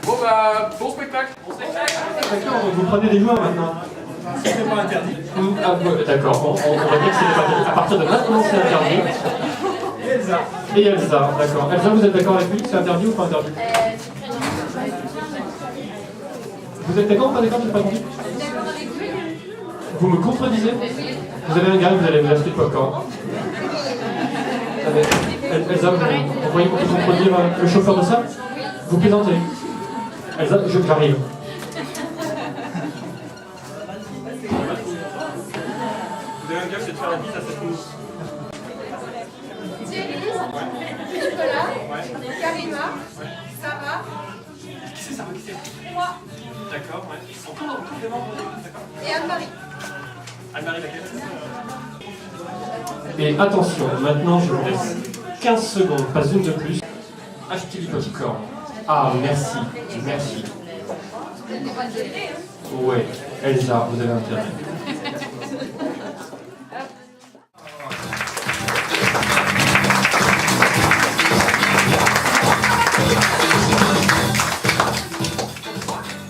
Bon bah, bon spectacle. D'accord, vous prenez des joueurs maintenant. C'est pas interdit. Ah, ouais, d'accord, bon, on va dire que c'est pas interdit. À partir de maintenant, c'est interdit. Et Elsa. Et Elsa, d'accord. Elsa, vous êtes d'accord avec lui? C'est interdit ou pas interdit? Vous êtes d'accord ou pas d'accord? J'ai pas compris. Vous me contredisez? Vous avez un gars, vous allez vous acheter de popcorn. Elsa, vous voyez vous contredire le chauffeur de ça? Vous plaisantez? Elsa, j'arrive. Vous avez un gars, c'est de faire la bise à cette mousse. Nicolas, Karima, Sarah. Qui c'est ça? Qui c'est? Moi D'accord, ouais. On tourne en complément. D'accord. et Anne-Marie. Anne-Marie laquelle? Et attention, maintenant je vous laisse 15 secondes, pas une de plus. Achetez du popcorn. Ah, merci, merci. Ouais, Elsa, vous avez intérêt.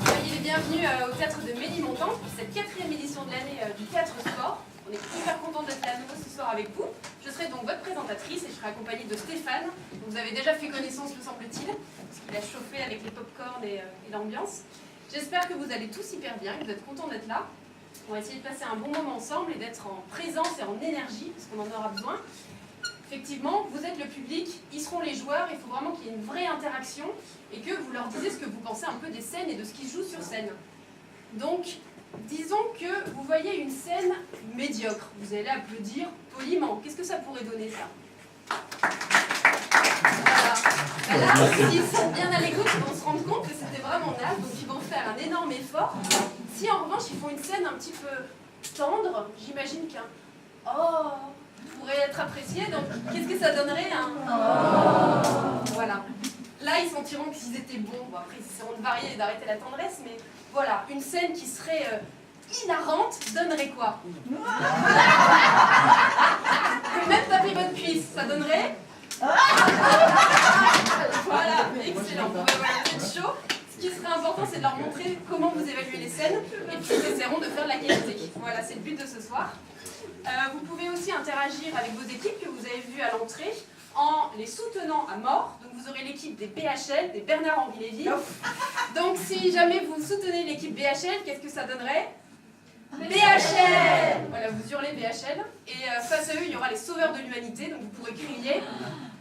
Soyez les bienvenus au théâtre de Ménilmontant pour cette 4e édition de l'année du Théâtre Sport. On est hyper contents d'être là à nouveau ce soir avec vous. Je serai donc votre présentatrice et je serai accompagnée de Stéphane. Vous avez déjà fait connaissance, me semble-t-il, parce qu'il a chauffé avec les pop-corns et l'ambiance. J'espère que vous allez tous hyper bien, que vous êtes contents d'être là. On va essayer de passer un bon moment ensemble et d'être en présence et en énergie, parce qu'on en aura besoin. Effectivement, vous êtes le public, ils seront les joueurs, il faut vraiment qu'il y ait une vraie interaction et que vous leur disiez ce que vous pensez un peu des scènes et de ce qui se joue sur scène. Donc, disons que vous voyez une scène médiocre. Vous allez applaudir poliment. Qu'est-ce que ça pourrait donner, ça? Voilà. Là, s'ils sont bien à l'écoute, ils vont se rendre compte que c'était vraiment naze, donc ils vont faire un énorme effort. Si en revanche, ils font une scène un petit peu tendre, j'imagine qu'un « oh » pourrait être apprécié, donc qu'est-ce que ça donnerait un « oh » Voilà. Là, ils sentiront qu'ils étaient bons. Bon, après, ils essaieront de varier et d'arrêter la tendresse, mais voilà, une scène qui serait hilarante donnerait quoi? Vous pouvez même taper votre cuisse, ça donnerait? Voilà, excellent. Voilà, vous êtes chaud. Ce qui serait important, c'est de leur montrer comment vous évaluez les scènes, et puis ils essaieront de faire de la qualité. Voilà, c'est le but de ce soir. Vous pouvez aussi interagir avec vos équipes que vous avez vues à l'entrée en les soutenant à mort. Donc vous aurez l'équipe des BHL, des Bernard-Henri Lévy. Donc si jamais vous soutenez l'équipe BHL, qu'est-ce que ça donnerait? BHL! Voilà, vous hurlez BHL. Et face à eux, il y aura les sauveurs de l'humanité. Donc vous pourrez crier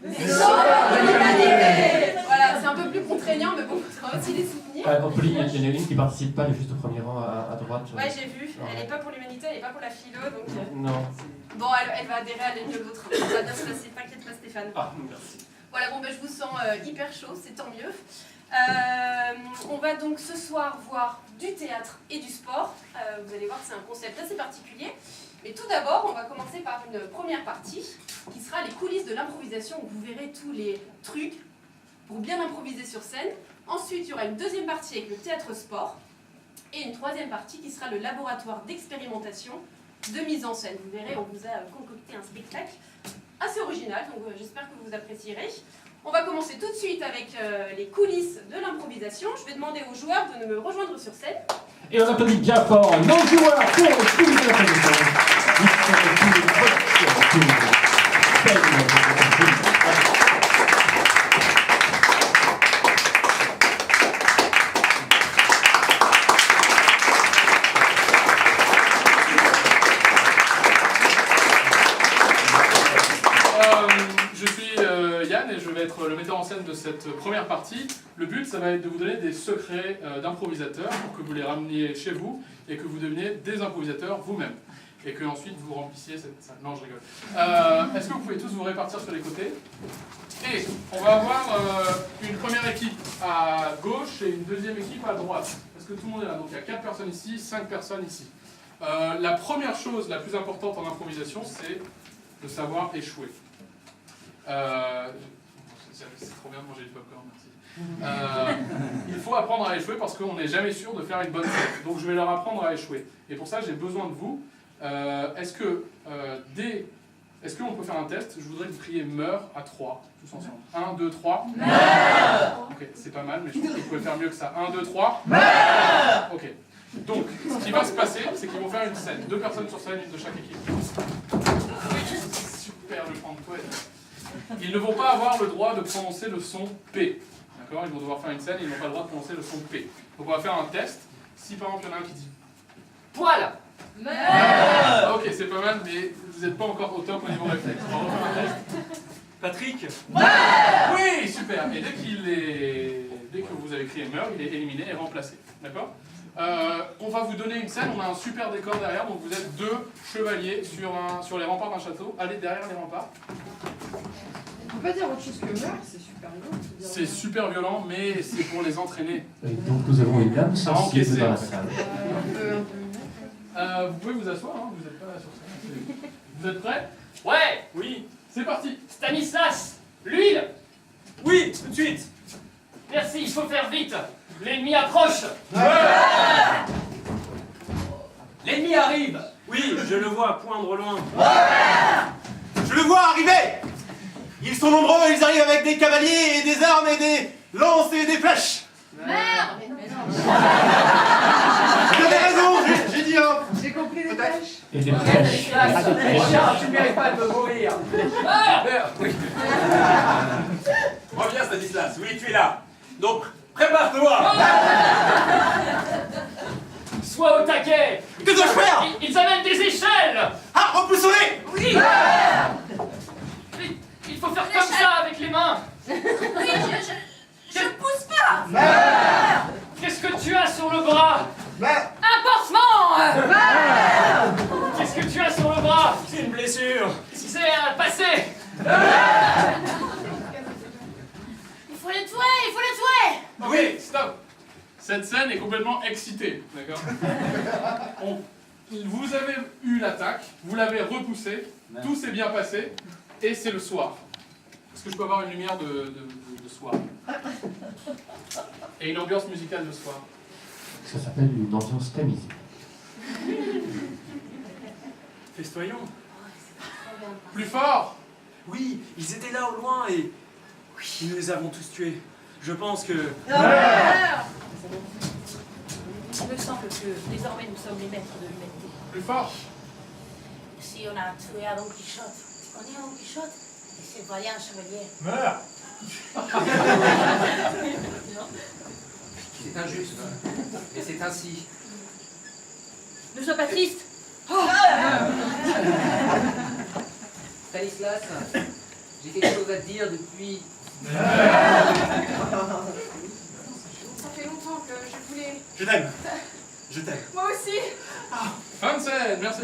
les sauveurs de l'humanité! Voilà, c'est un peu plus contraignant, mais bon, il faudra aussi les soutenir. Il y en a une qui participe pas, elle est juste au premier rang à droite. Ouais, j'ai vu. Elle n'est pas pour l'humanité, elle n'est pas pour la philo. Donc, Non. bon, elle va adhérer à l'une de l'autre. Ça va bien se passer, t'inquiète pas, Stéphane. Ah, merci. Voilà, bon, ben, je vous sens hyper chaud, c'est tant mieux. On va donc ce soir voir du théâtre et du sport. Vous allez voir que c'est un concept assez particulier. Mais tout d'abord, on va commencer par une première partie qui sera les coulisses de l'improvisation où vous verrez tous les trucs pour bien improviser sur scène. Ensuite, il y aura une deuxième partie avec le théâtre sport et une troisième partie qui sera le laboratoire d'expérimentation de mise en scène. Vous verrez, on vous a concocté un spectacle assez original, donc j'espère que vous apprécierez. On va commencer tout de suite avec les coulisses de l'improvisation. Je vais demander aux joueurs de me rejoindre sur scène. Et on applaudit bien fort nos joueurs pour les coulisses de la présentation. Je suis Yann et je vais être le metteur en scène de cette première partie. Le but, ça va être de vous donner des secrets d'improvisateurs pour que vous les rameniez chez vous et que vous deveniez des improvisateurs vous-même. Et que ensuite vous remplissiez cette salle. Non, je rigole. Est-ce que vous pouvez tous vous répartir sur les côtés? Et on va avoir une première équipe à gauche et une deuxième équipe à droite. Parce que tout le monde est là. Donc il y a 4 personnes ici, 5 personnes ici. La première chose la plus importante en improvisation, c'est de savoir échouer. C'est trop bien de manger du popcorn, merci. Il faut apprendre à échouer parce qu'on n'est jamais sûr de faire une bonne scène. Donc je vais leur apprendre à échouer. Et pour ça, j'ai besoin de vous. Est-ce que dès Est-ce qu'on peut faire un test? Je voudrais que vous criez meurt à 3, tous ensemble. 1, 2, 3. Ok, c'est pas mal, mais je pense que vous pouvez faire mieux que ça. 1, 2, 3. Ok. Donc, ce qui va se passer, c'est qu'ils vont faire une scène. 2 personnes sur scène, une de chaque équipe. Super le Antoine. Ils ne vont pas avoir le droit de prononcer le son P. D'accord? Ils vont devoir faire une scène et ils n'ont pas le droit de prononcer le son P. Donc on va faire un test. Si par exemple il y en a un qui dit poil. Ok, c'est pas mal, mais vous n'êtes pas encore au top au niveau réflexe. On va refaire un test. Patrick. Oui, super. Et dès que vous avez crié meurt, il est éliminé et remplacé. D'accord? On va vous donner une scène, on a un super décor derrière, donc vous êtes 2 chevaliers sur les remparts d'un château. Allez derrière les remparts. On peut pas dire autre chose que meurtre, c'est super violent. C'est super violent, mais c'est pour les entraîner. Et donc nous avons une lame sensible dans la salle. Vous pouvez vous asseoir, hein, vous n'êtes pas sur scène. Vous êtes prêts? Ouais. Oui. C'est parti. Stanislas, l'huile. Oui, tout de suite. Merci, il faut faire vite. L'ennemi approche. L'ennemi arrive. Oui, je le vois poindre loin. Je le vois arriver! Ils sont nombreux, ils arrivent avec des cavaliers et des armes et des lances et des flèches! Merde. Vous avez raison, j'ai dit un! J'ai compris les tâches. Et des flèches. Tu ne mérites pas de me mourir. Reviens Stanislas, oui tu es là! Donc, prépare-toi! Sois au taquet. Que dois-je faire? Ils amènent des échelles. Ah, repoussons-les! Oui. Il faut faire comme ça avec les mains. Oui, je pousse pas. Qu'est-ce que tu as sur le bras? Un pansement. Qu'est-ce que tu as sur le bras? C'est une blessure. C'est un passé. Il faut le tuer, il faut le tuer. Oui, stop. Cette scène est complètement excitée, d'accord? Vous avez eu l'attaque, vous l'avez repoussée, tout s'est bien passé, et c'est le soir. Est-ce que je peux avoir une lumière de soir? Et une ambiance musicale de soir. Ça s'appelle une ambiance tamisée. Festoyons. Plus fort! Oui, ils étaient là au loin et nous les avons tous tués. Je pense que... Il me semble que désormais nous sommes les maîtres de l'humanité. Plus fort! Si on a tué à Don Quichotte, on est à Don Quichotte et ses vaillants chevaliers. Meurs! C'est injuste, mais c'est ainsi. Ne sois pas triste. Stanislas, j'ai quelque chose à te dire depuis... Ça fait longtemps que je voulais... Je t'aime! Je t'aime! Moi aussi. Fin de scène, merci.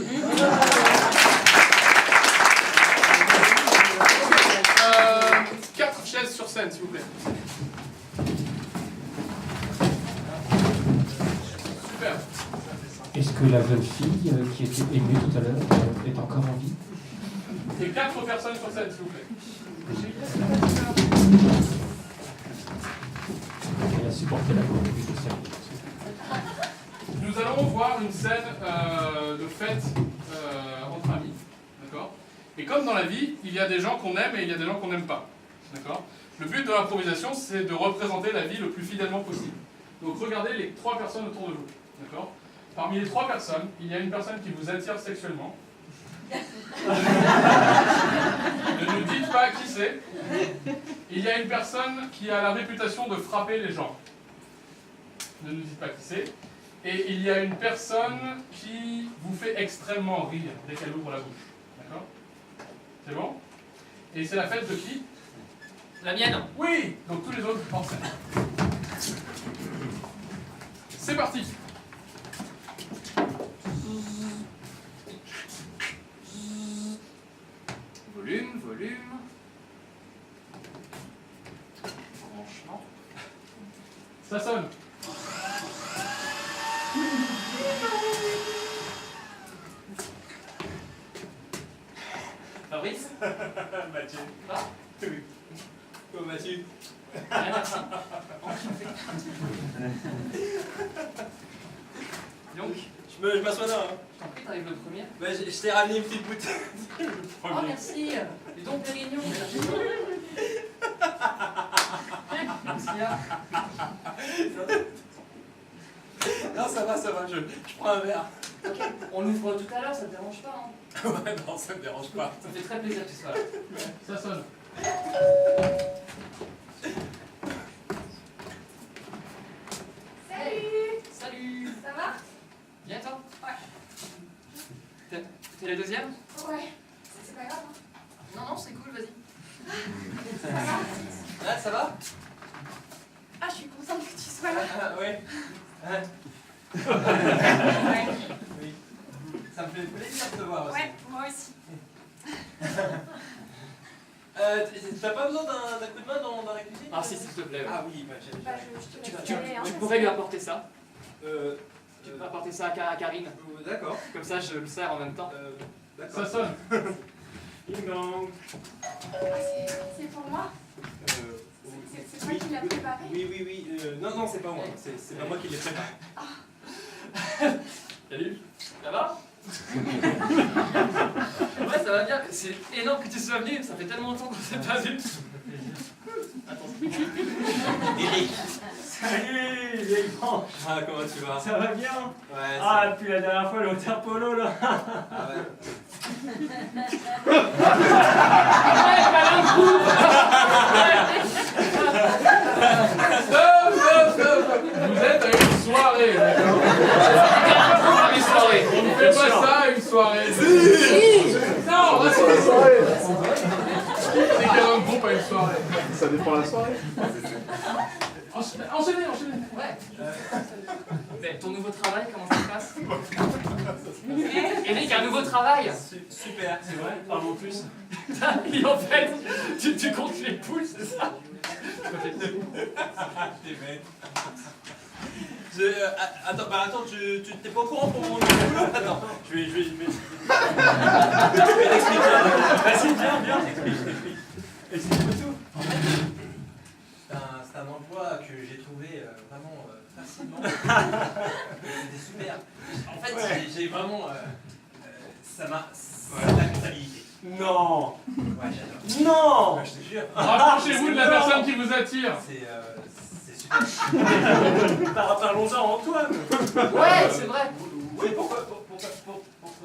4 chaises sur scène, s'il vous plaît. Super. Est-ce que la jeune fille qui était émue tout à l'heure est encore en vie? Et 4 personnes sur scène, s'il vous plaît. Elle a supporté la conduite de sa vie. Nous allons voir une scène de fête entre amis, d'accord? Et comme dans la vie, il y a des gens qu'on aime et il y a des gens qu'on n'aime pas, d'accord? Le but de l'improvisation, c'est de représenter la vie le plus fidèlement possible. Donc regardez les 3 personnes autour de vous, d'accord? Parmi les 3 personnes, il y a une personne qui vous attire sexuellement. Ne nous dites pas qui c'est. Il y a une personne qui a la réputation de frapper les gens. Ne nous dites pas qui c'est. Et il y a une personne qui vous fait extrêmement rire dès qu'elle ouvre la bouche. D'accord? C'est bon? Et c'est la fête de qui? La mienne. Oui! Donc tous les autres en scène. C'est parti! Volume, volume. Branchement. Ça sonne. Fabrice. Mathieu. Ah. Comment vas-tu? Donc, je Je m'assois là. Hein. Je t'en prie, t'arrives le premier. Bah, je t'ai ramené une petite bouteille. Oh, merci. Dis donc, Pérignon. Qu'est-ce qu'il y a? Non, ça va, je prends un verre. Ok, on l'ouvre tout à l'heure, ça te dérange pas, hein? Ouais, non, ça me dérange pas. Ça me fait très plaisir que tu sois là. Ça sonne. Salut. Salut. Ça va? Bien, toi? Ouais. T'es la deuxième? Ouais. C'est pas grave. Non, non, c'est cool, vas-y. Ça va? Ouais, ça va? Ah, je suis contente que tu sois là. Ah, ouais. Ouais. Oui. Ça me fait plaisir de te voir aussi. Ouais, moi aussi. T'as pas besoin d'un coup de main dans la cuisine? Ah, si, s'il te plaît. Ouais. Ah oui, bah j'ai... Bah, je te Tu, laisse tu- y aller, hein, tu parce pourrais que- lui apporter ça. Euh... Tu peux apporter ça à Karine. D'accord. Comme ça, je le sers en même temps. D'accord. Ça sonne. Ding dong. Ah, c'est pour moi? C'est toi oui. qui l'as préparé? Oui. Non, c'est pas moi. C'est pas moi qui l'ai préparé. Salut. Ça va? Ouais, ça va bien. C'est énorme que tu sois venu. Ça fait tellement longtemps qu'on s'est pas vu. Eric. Salut, vieille branche. Ah, comment tu vas? Ça va bien? Ouais, Ah, depuis la dernière fois, le water polo, là. Ah ouais. Stop. Vous êtes à une soirée, d'accord? Une soirée. On ne fait pas ça à une soirée. Non, on reste sur une soirée. C'est quel un groupe à une soirée? Ça dépend de la soirée. Enchaînez. Ouais. Mais ton nouveau travail, comment ça se passe? Eric, un nouveau travail. Super. C'est vrai? Parle-moi plus. Et en fait, tu comptes les poules, c'est ça? T'es bête. Attends, tu t'es pas au courant pour mon boulot? Attends, je vais t'expliquer. Vas-y, viens. Explique-moi tout. En fait, c'est un emploi que j'ai trouvé vraiment facilement. C'était super. En fait, j'ai vraiment... ça m'a... la comptabilité. Non. Ouais, j'adore. Non. Ouais, je te jure. Rapprochez-vous de la personne qui vous attire. C'est super. Parlons-en à Antoine. Ouais, c'est vrai. Oui, pourquoi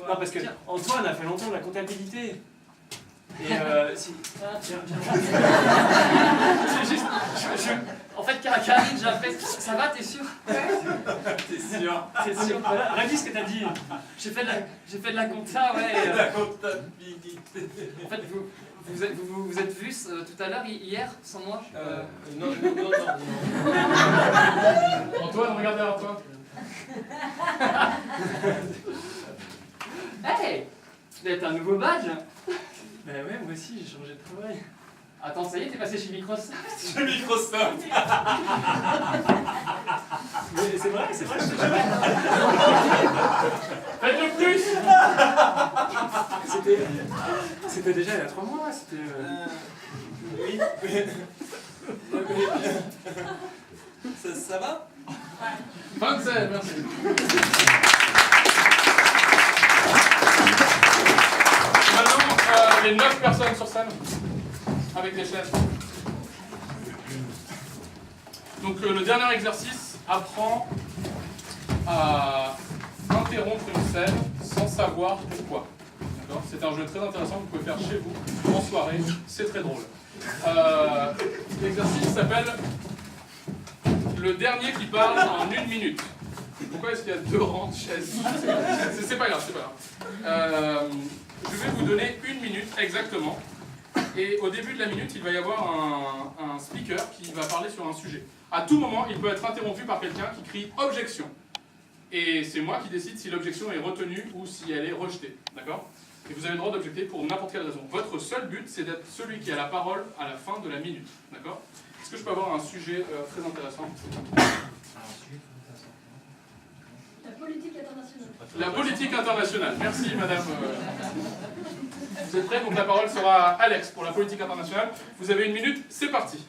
Non, parce que Antoine a fait longtemps de la comptabilité. Et si... Tiens. C'est juste... En fait, Karine, j'ai appelé... Ça va, t'es sûr? T'es sûr? T'es sûr? Redis ce que t'as dit. J'ai fait de la compta, ouais. La comptabilité. En fait, vous êtes vus tout à l'heure, hier, sans moi? Non. Antoine, regarde derrière toi. Hey! T'as un nouveau badge? Ben ouais, moi aussi, j'ai changé de travail. Attends, ça y est, t'es passé chez Microsoft? Chez Microsoft. Mais c'est vrai, je te jure. Faites-le plus. C'était déjà il y a 3 mois, c'était... Oui. Ça va? Fin de scène, merci. Maintenant, les 9 personnes sur scène, avec des chaises. Donc le dernier exercice apprend à interrompre une scène sans savoir pourquoi. D'accord ? C'est un jeu très intéressant que vous pouvez faire chez vous, en soirée, c'est très drôle. L'exercice s'appelle le dernier qui parle en 1 minute. Pourquoi est-ce qu'il y a 2 rangs de chaises? C'est pas grave, c'est pas grave. Je vais vous donner 1 minute exactement. Et au début de la minute, il va y avoir un speaker qui va parler sur un sujet. À tout moment, il peut être interrompu par quelqu'un qui crie « Objection ». Et c'est moi qui décide si l'objection est retenue ou si elle est rejetée. D'accord ? Et vous avez le droit d'objecter pour n'importe quelle raison. Votre seul but, c'est d'être celui qui a la parole à la fin de la minute. D'accord ? Est-ce que je peux avoir un sujet très intéressant ? La politique internationale. La politique internationale. Merci, madame. Vous êtes prêts? Donc la parole sera à Alex pour la politique internationale. Vous avez 1 minute, c'est parti.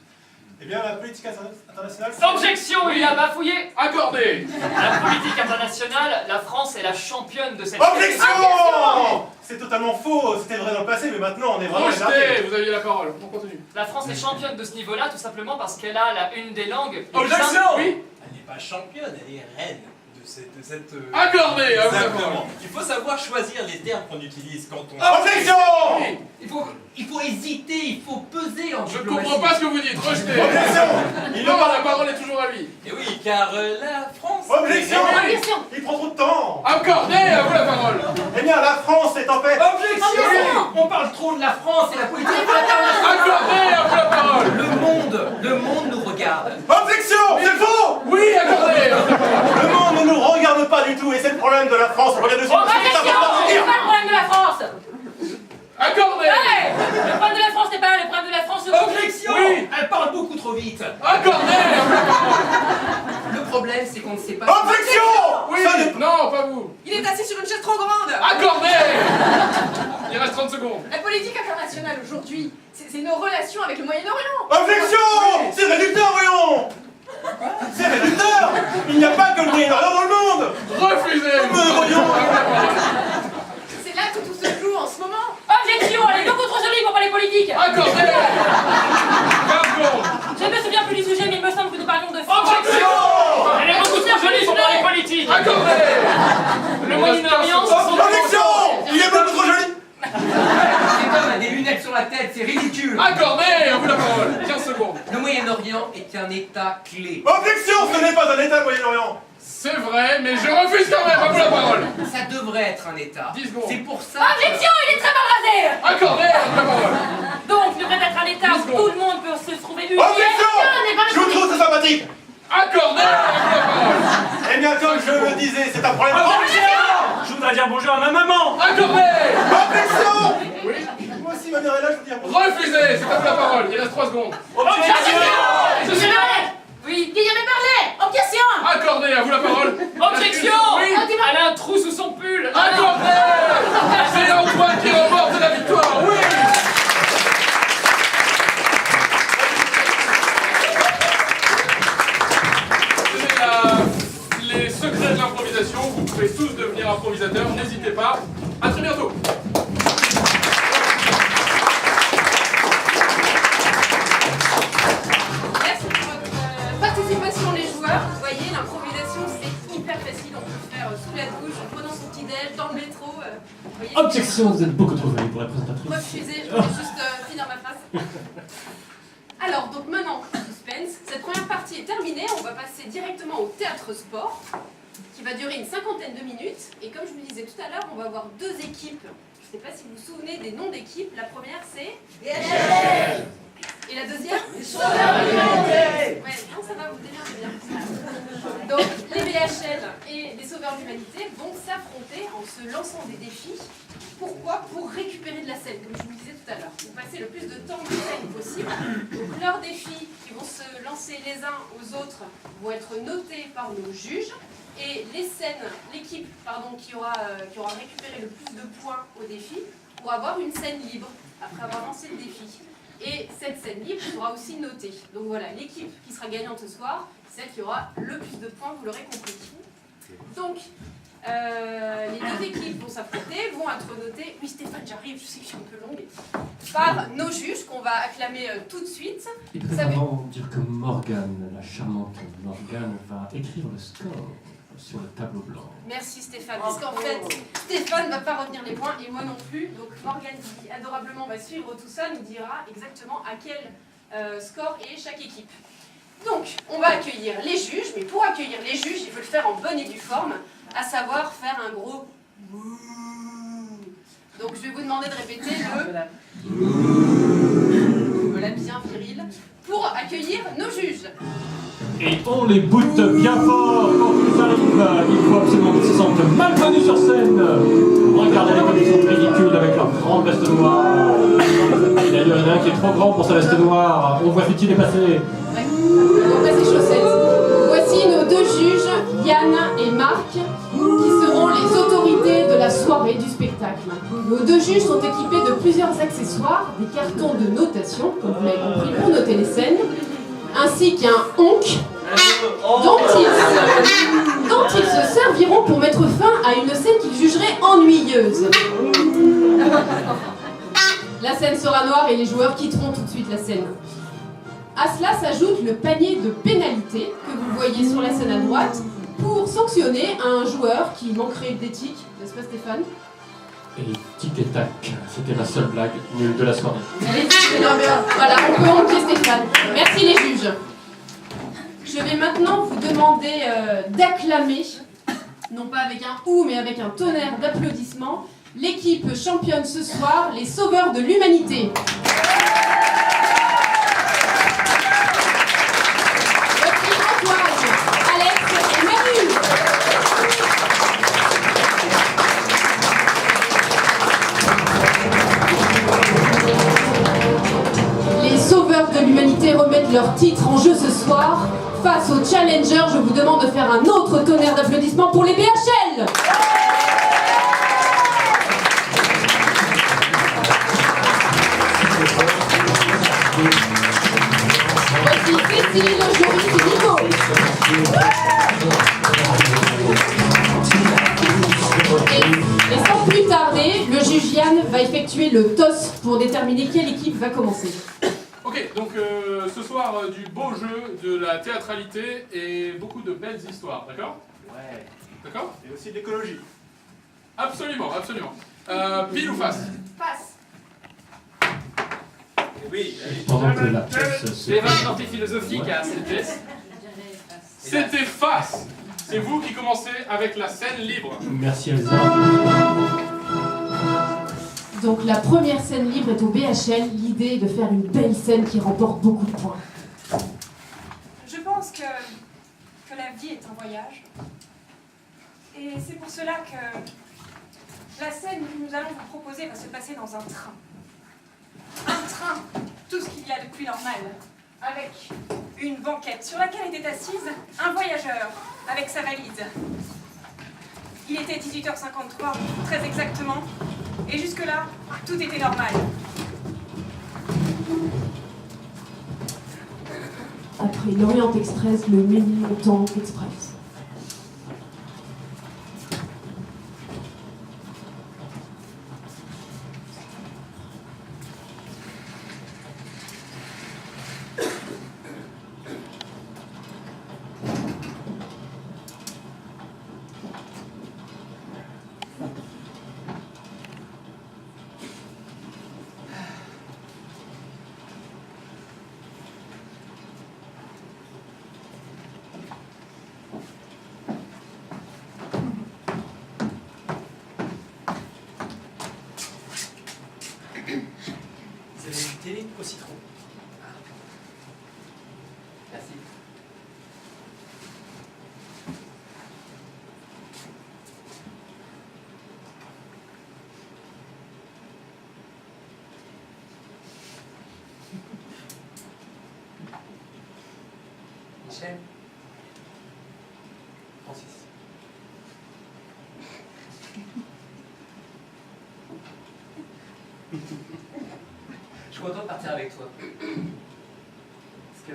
Eh bien, la politique internationale... Objection, il a bafouillé. Accordé. La politique internationale, la France est la championne de cette... Objection! C'est totalement faux, c'était vrai dans le passé, mais maintenant on est vraiment... Rejeté, vous aviez la parole, on continue. La France est championne de ce niveau-là, tout simplement parce qu'elle a la une des langues... les Objection! plus- Oui. Elle n'est pas championne, elle est reine de cette Accordé, à vous la Exactement. parole. Il faut savoir choisir les termes qu'on utilise quand on... Objection! Il faut hésiter, il faut peser en Je diplomatie. comprends pas ce que vous dites, rejeté. Objection! Non, la parole est toujours à lui. Et oui, car la France... Objection! Objection. Il prend trop de temps! Accordé, à vous la parole. Eh bien, la France est en fait... Objection! On parle trop de la France et la politique internationale. Accordé, à vous la parole. Le monde nous regarde. Objection! C'est faux! Oui, accordé. Le monde ne nous regarde pas du tout, et c'est le problème de la France. Regarde dessus, Objection! C'est pas le problème de la France. Accordé. Hey, le problème de la France n'est pas là, le problème de la France... Objection! Oui. Elle parle beaucoup trop vite. Accordé, à vous la parole. Le problème, c'est qu'on ne sait pas... Objection! Oui, Ça n'est- non, pas vous. Il est assis sur une chaise trop grande. Accordé. Il reste 30 secondes. La politique internationale aujourd'hui, c'est nos relations avec le Moyen-Orient. Objection! C'est réducteur, voyons! C'est réducteur! Il n'y a pas que le Moyen-Orient dans le monde! Refusé. Mais voyons! C'est là que tout se joue en ce moment. Objection, elle est beaucoup trop jolie pour parler politique. Accordé. 20 secondes. Je ne me souviens plus du sujet, mais il me semble que nous parlions de... Objection. Elle est beaucoup trop jolie pour parler politique. Accordé. Le Moyen-Orient, ce sont... Objection! Il est beaucoup trop joli! Cet homme a des lunettes sur la tête, c'est ridicule. Accordé, à vous la parole. 15 secondes. Le Moyen-Orient est un état clé. Objection! Ce n'est pas un État, le Moyen-Orient! C'est vrai, mais je refuse quand même, à vous la parole. Ça devrait être un état. 10 secondes. C'est pour ça Objection, il est très mal rasé. Accordé, à vous la parole. Donc, il devrait être un état où tout le monde peut se trouver utile. Objection! n'est pas Je vous trouve très sympathique! Accordé, à vous la parole. Eh bien, comme je le disais, c'est un problème... Je voudrais dire bonjour à ma maman. Accordé. Objection! Oui. Moi aussi, ma mère est là, je veux dire... Refusé, c'est à vous la parole. Il reste 3 secondes. Objection! Oui, Guillaume parlait. Objection. Accordé, à vous la parole. Objection. Oui. Elle a un trou sous son pull. Accordé. C'est Antoine qui remporte la victoire. Oui. C'était les secrets de l'improvisation. Vous pouvez tous devenir improvisateurs. N'hésitez pas. À très bientôt. Merci pour votre participation, les joueurs. Vous voyez, l'improvisation, c'est hyper facile. On peut le faire sous la douche, en prenant son petit-déj, dans le métro. Vous voyez, Objection, vous êtes beaucoup trop jolie pour la présentatrice. refusé, je voulais juste finir ma phrase. Alors, donc maintenant, suspense. Cette première partie est terminée. On va passer directement au théâtre sport, qui va durer une 50aine de minutes. Et comme je vous le disais tout à l'heure, on va avoir 2 équipes. Je ne sais pas si vous vous souvenez des noms d'équipes. La première, c'est... Et la deuxième? Ouais, non, ça va, vous démerdez bien. Donc, les VHL et les sauveurs d'humanité vont s'affronter en se lançant des défis. Pourquoi? Pour récupérer de la scène, comme je vous le disais tout à l'heure. Pour passer le plus de temps de scène possible. Donc, leurs défis qui vont se lancer les uns aux autres vont être notés par nos juges. Et les scènes, l'équipe qui aura récupéré le plus de points au défi pourra avoir une scène libre après avoir lancé le défi. Et cette scène libre sera aussi notée. Donc voilà, l'équipe qui sera gagnante ce soir, c'est celle qui aura le plus de points, vous l'aurez compris. Donc, les 2 équipes vont s'affronter, vont être notées. Oui, Stéphane, j'arrive, je sais que je suis un peu longue. Par nos juges qu'on va acclamer tout de suite. Il peut vraiment dire que Morgane, la charmante Morgane, va écrire le score sur le tableau blanc. Merci Stéphane, parce qu'en fait, Stéphane ne va pas retenir les points et moi non plus. Donc Morgane, qui adorablement va suivre tout ça, nous dira exactement à quel score est chaque équipe. Donc, on va accueillir les juges, mais pour accueillir les juges, il faut le faire en bonne et due forme, à savoir faire un gros bouh. Donc je vais vous demander de répéter le voilà, bien viril, pour accueillir nos juges. Et on les boute bien fort quand ils arrivent. Il faut absolument qu'ils se sentent malvenus sur scène. Regardez comme ils sont ridicules avec leur grande veste noire. D'ailleurs, il y en a un qui est trop grand pour sa veste noire. On voit Futil est passé. Ouais. On passe les chaussettes. Voici nos 2 juges, Yann et Marc, qui seront les autorités de la soirée du spectacle. Nos 2 juges sont équipés de plusieurs accessoires, des cartons de notation, comme vous l'avez compris, pour noter les scènes, ainsi qu'un onk dont ils se serviront pour mettre fin à une scène qu'ils jugeraient ennuyeuse. La scène sera noire et les joueurs quitteront tout de suite la scène. À cela s'ajoute le panier de pénalité que vous voyez sur la scène à droite pour sanctionner un joueur qui manquerait d'éthique, n'est-ce pas Stéphane? Et tic et tac, c'était la seule blague nulle de la soirée. Voilà, on peut honter Stéphane. Merci les juges. Je vais maintenant vous demander d'acclamer, non pas avec un ou, mais avec un tonnerre d'applaudissements, l'équipe championne ce soir, les Sauveurs de l'Humanité. Voici Antoine, Alex et Manu. Les Sauveurs de l'Humanité remettent leur titre en jeu ce soir. Face aux challengers, je vous demande de faire un autre tonnerre d'applaudissements pour les BHL. Voici Cécile, Joris et Nico. Et sans plus tarder, le juge Yann va effectuer le toss pour déterminer quelle équipe va commencer. Ok, donc ce soir, du beau jeu, de la théâtralité et beaucoup de belles histoires, d'accord? Ouais. D'accord? Et aussi de l'écologie. Absolument, absolument. Pile ou face? Face. Oui. Pendant que la pièce se... Les 20 sorties philosophiques à cette pièce. C'était face. C'est vous qui commencez avec la scène libre. Merci Elsa. Donc la première scène libre est au BHL. L'idée est de faire une belle scène qui remporte beaucoup de points. Je pense que la vie est un voyage. Et c'est pour cela que la scène que nous allons vous proposer va se passer dans un train. Un train, tout ce qu'il y a de plus normal, avec une banquette sur laquelle était assise un voyageur avec sa valise. Il était 18h53, très exactement, et jusque-là, tout était normal. Après l'Orient Express, le Ménilmontant Express. Vous avez une télé au citron. Merci. Michel? Francis. Je suis content de partir avec toi. Parce que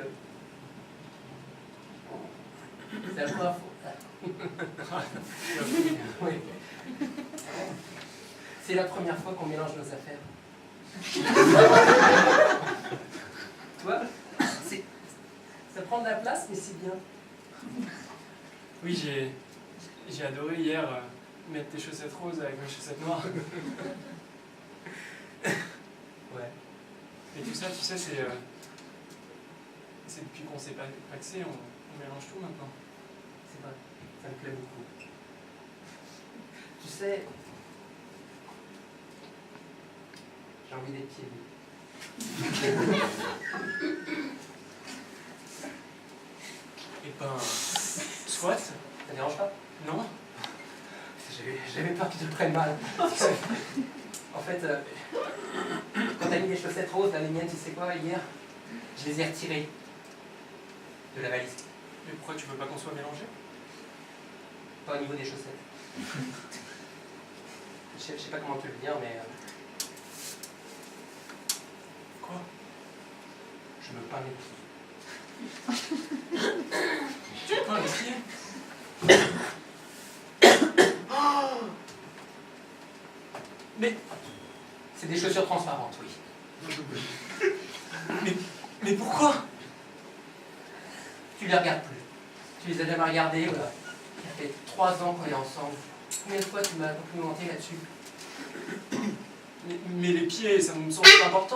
c'est la première fois. Oui. C'est la première fois qu'on mélange nos affaires. Tu vois, ça prend de la place, mais c'est bien. Oui, j'ai adoré hier mettre tes chaussettes roses avec mes chaussettes noires. Ouais. Et tout ça, tu sais, c'est depuis qu'on s'est paxé, on mélange tout maintenant. C'est vrai, ça me plaît beaucoup. Tu sais, j'ai envie d'être pieds nus. Et ben, soit. Ça te dérange pas? Non. J'avais peur que tu te prennes mal. En fait, quand t'as mis les chaussettes roses, là, les miennes, tu sais quoi, hier, je les ai retirées de la valise. Mais pourquoi tu veux pas qu'on soit mélangés? Pas au niveau des chaussettes. Je sais pas comment te le dire, mais... Quoi? Je veux pas mes pieds. Quoi, le pied? Mais c'est des chaussures transparentes, oui. Mais pourquoi? Tu les regardes plus. Tu les as jamais regardées, voilà. Ça fait 3 ans qu'on est ensemble. Combien de fois tu m'as complimenté là-dessus? Mais les pieds, ça me semble important.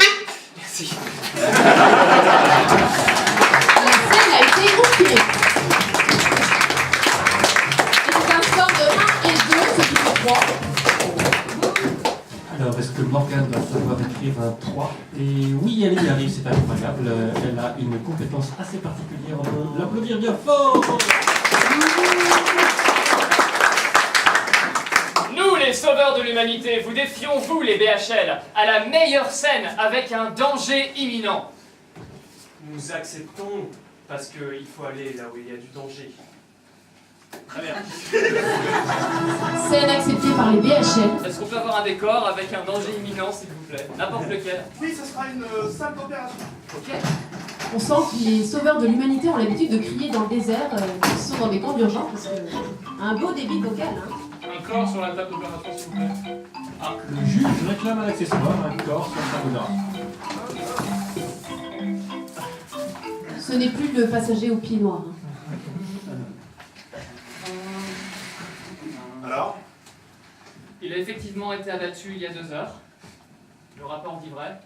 Merci. La scène a été occupée. Et c'est un score de 1 et 2, ce qui fait 3. Alors, est-ce que Morgane va savoir écrire un 3? Et oui, elle y arrive, c'est incroyable. Elle a une compétence assez particulière. On peut l'applaudir bien fort. Nous, les sauveurs de l'humanité, vous défions, vous, les BHL, à la meilleure scène avec un danger imminent. Nous acceptons parce qu'il faut aller là où il y a du danger. Très bien. Scène acceptée par les BHL. Est-ce qu'on peut avoir un décor avec un danger imminent, s'il vous plaît? N'importe lequel. Oui, ce sera une salle d'opération. Ok. On sent que les sauveurs de l'humanité ont l'habitude de crier dans le désert, ils sont dans des camps d'urgence, parce que un beau débit vocal. Hein. Un corps sur la table d'opération, s'il vous plaît. Ah, le juge réclame un accessoire, un corps sur sa honneur. Ce n'est plus le passager au pied noir. Hein. Alors? Il a effectivement été abattu il y a 2 heures. Le rapport dit vrai.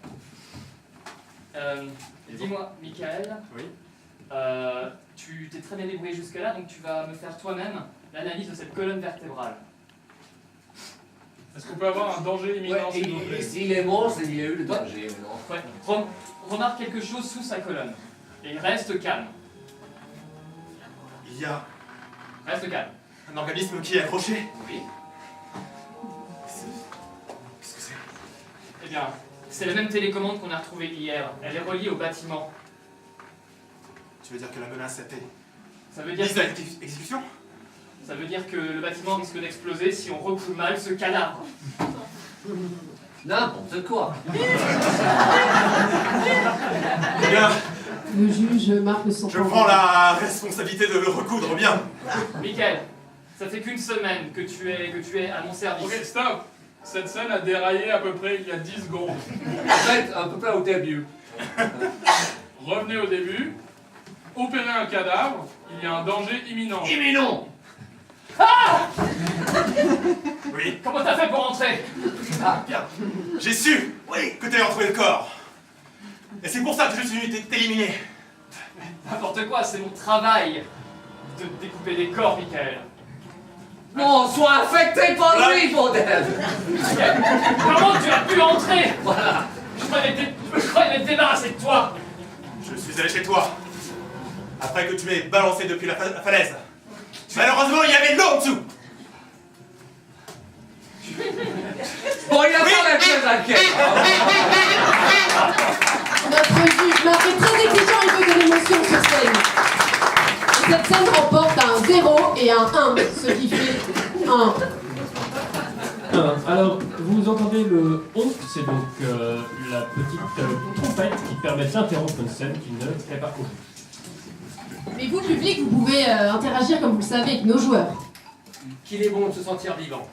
Dis-moi, Michael. Oui. Tu t'es très bien débrouillé jusque-là, donc tu vas me faire toi-même l'analyse de cette colonne vertébrale. Est-ce qu'on peut avoir un danger imminent, s'il vous plaît? S'il est mort, c'est qu'il y a eu le danger, non? Ouais. Remarque quelque chose sous sa colonne. Et reste calme. Il y a Reste calme. un organisme qui est accroché. Oui. Qu'est-ce que c'est? Eh bien, c'est la même télécommande qu'on a retrouvée hier. Elle est reliée au bâtiment. Tu veux dire que la menace a été Ça veut dire mise à exécution? Ça veut dire que le bâtiment risque d'exploser si on recoule mal ce cadavre. N'importe quoi. Eh bien, Le juge marque le sang. je prends la responsabilité de le recoudre bien. Michael, ça fait qu'une semaine que tu es à mon service. Ok, stop. Cette scène a déraillé à peu près il y a 10 secondes. En fait, à peu près au début. Revenez au début. Opérer un cadavre, il y a un danger imminent. Imminent. Oui. Comment t'as fait pour entrer? Ah, bien. J'ai su, oui, que tu avais retrouvé le corps. Et c'est pour ça que je suis venu t'éliminer. N'importe quoi, c'est mon travail de découper des corps, Michael. Non, sois affecté par lui, bordel. Comment tu as pu entrer? Voilà. Je croyais m'être débarrassé de toi. Je suis allé chez toi. Après que tu m'aies balancé depuis la falaise. Malheureusement, il y avait de l'eau en dessous. Bon, il a pas la pièce à Notre juge marque est très exigeant, il veut de l'émotion sur scène. Et cette scène remporte un 0 et un 1, ce qui fait 1. Alors, vous entendez le honk, c'est donc la petite trompette qui permet d'interrompre une scène qui ne plaît pas au juge. Mais vous, public, vous pouvez interagir comme vous le savez avec nos joueurs. Qu'il est bon de se sentir vivant.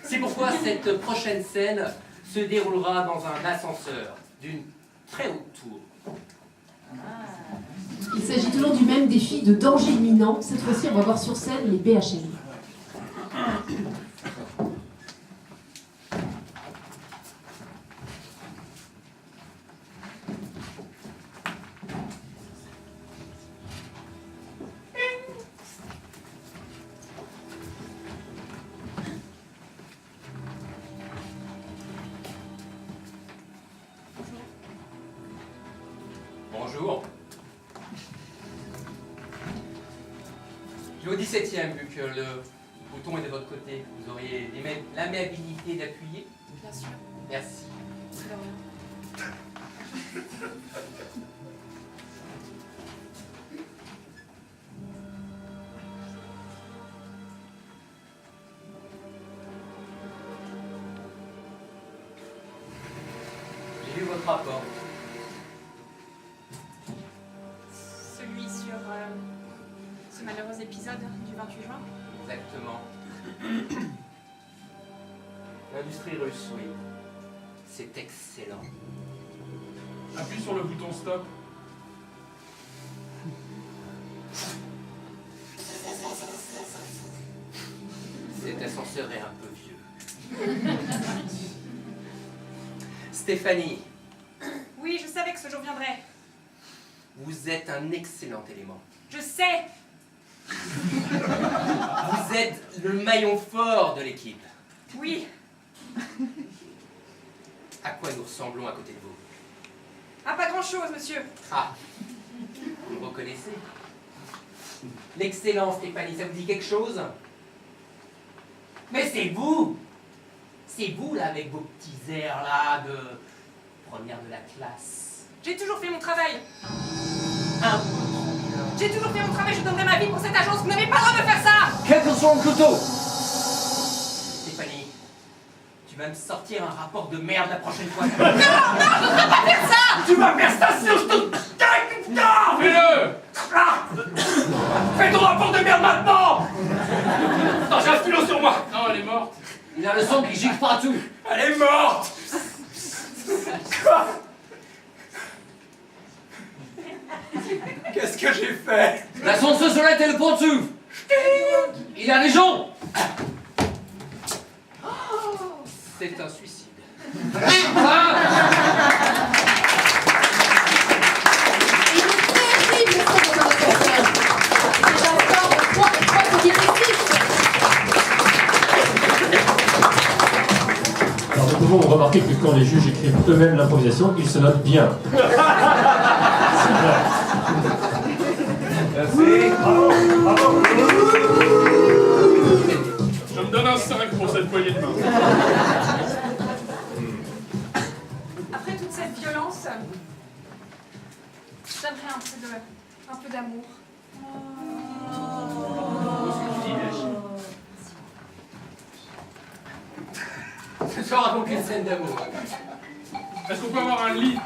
C'est pourquoi cette prochaine scène se déroulera dans un ascenseur d'une très haute tour. Il s'agit toujours du même défi de danger imminent. Cette fois-ci, on va voir sur scène les BHL. Bonjour. Je vais au 17e, vu que le bouton est de votre côté. Vous auriez l'amabilité d'appuyer. Bien sûr. Merci. C'est de rien. J'ai lu votre rapport. Celui l'épisode du 28 juin. Exactement. L'industrie russe, oui. C'est excellent. Appuie sur le bouton stop. Cet ascenseur est un peu vieux. Stéphanie, Oui, je savais que ce jour viendrait. vous êtes un excellent élément. Je sais. Vous êtes le maillon fort de l'équipe. Oui. À quoi nous ressemblons à côté de vous? Ah, pas grand-chose, monsieur. Ah, vous me reconnaissez? L'excellence, Stéphanie, ça vous dit quelque chose? Mais c'est vous! C'est vous, là, avec vos petits airs, là, de première de la classe. J'ai toujours fait mon travail. Un J'ai toujours fait mon travail, je donnerai ma vie pour cette agence. Vous n'avez pas le droit de faire ça. Quel que soit le couteau! Stéphanie, tu vas me sortir un rapport de merde la prochaine fois. Non, je ne vais pas faire ça. Tu vas faire ça, sinon je te... Non! Fais-le! Ah! Fais ton rapport de merde maintenant! Non, j'ai un stylo sur moi! Non, elle est morte. Il a le sang qui gicle partout. Elle est morte! Quoi? Qu'est-ce que j'ai fait? La sonde solette et le pont dessous. Il a les gens. C'est un suicide. Alors nous pouvons remarquer que quand les juges écrivent eux-mêmes l'improvisation, ils se notent bien. Je me donne un 5 pour cette poignée de main. Après toute cette violence, j'aimerais un peu d'amour. Ce soir, raconte une scène d'amour. Est-ce qu'on peut avoir un lit?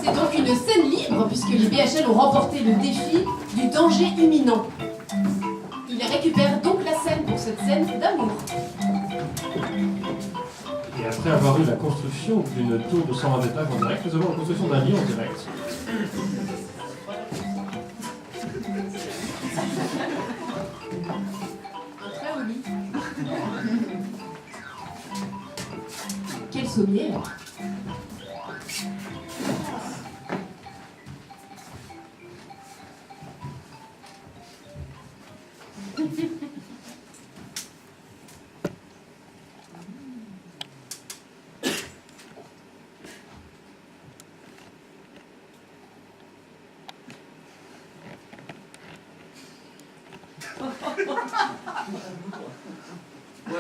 C'est donc une scène libre puisque les BHL ont remporté le défi du danger imminent. Ils récupèrent donc la scène pour cette scène d'amour. Et après avoir eu la construction d'une tour de 120 étages en direct, nous avons la construction d'un lit en direct. Un très haut lit. Quel sommier!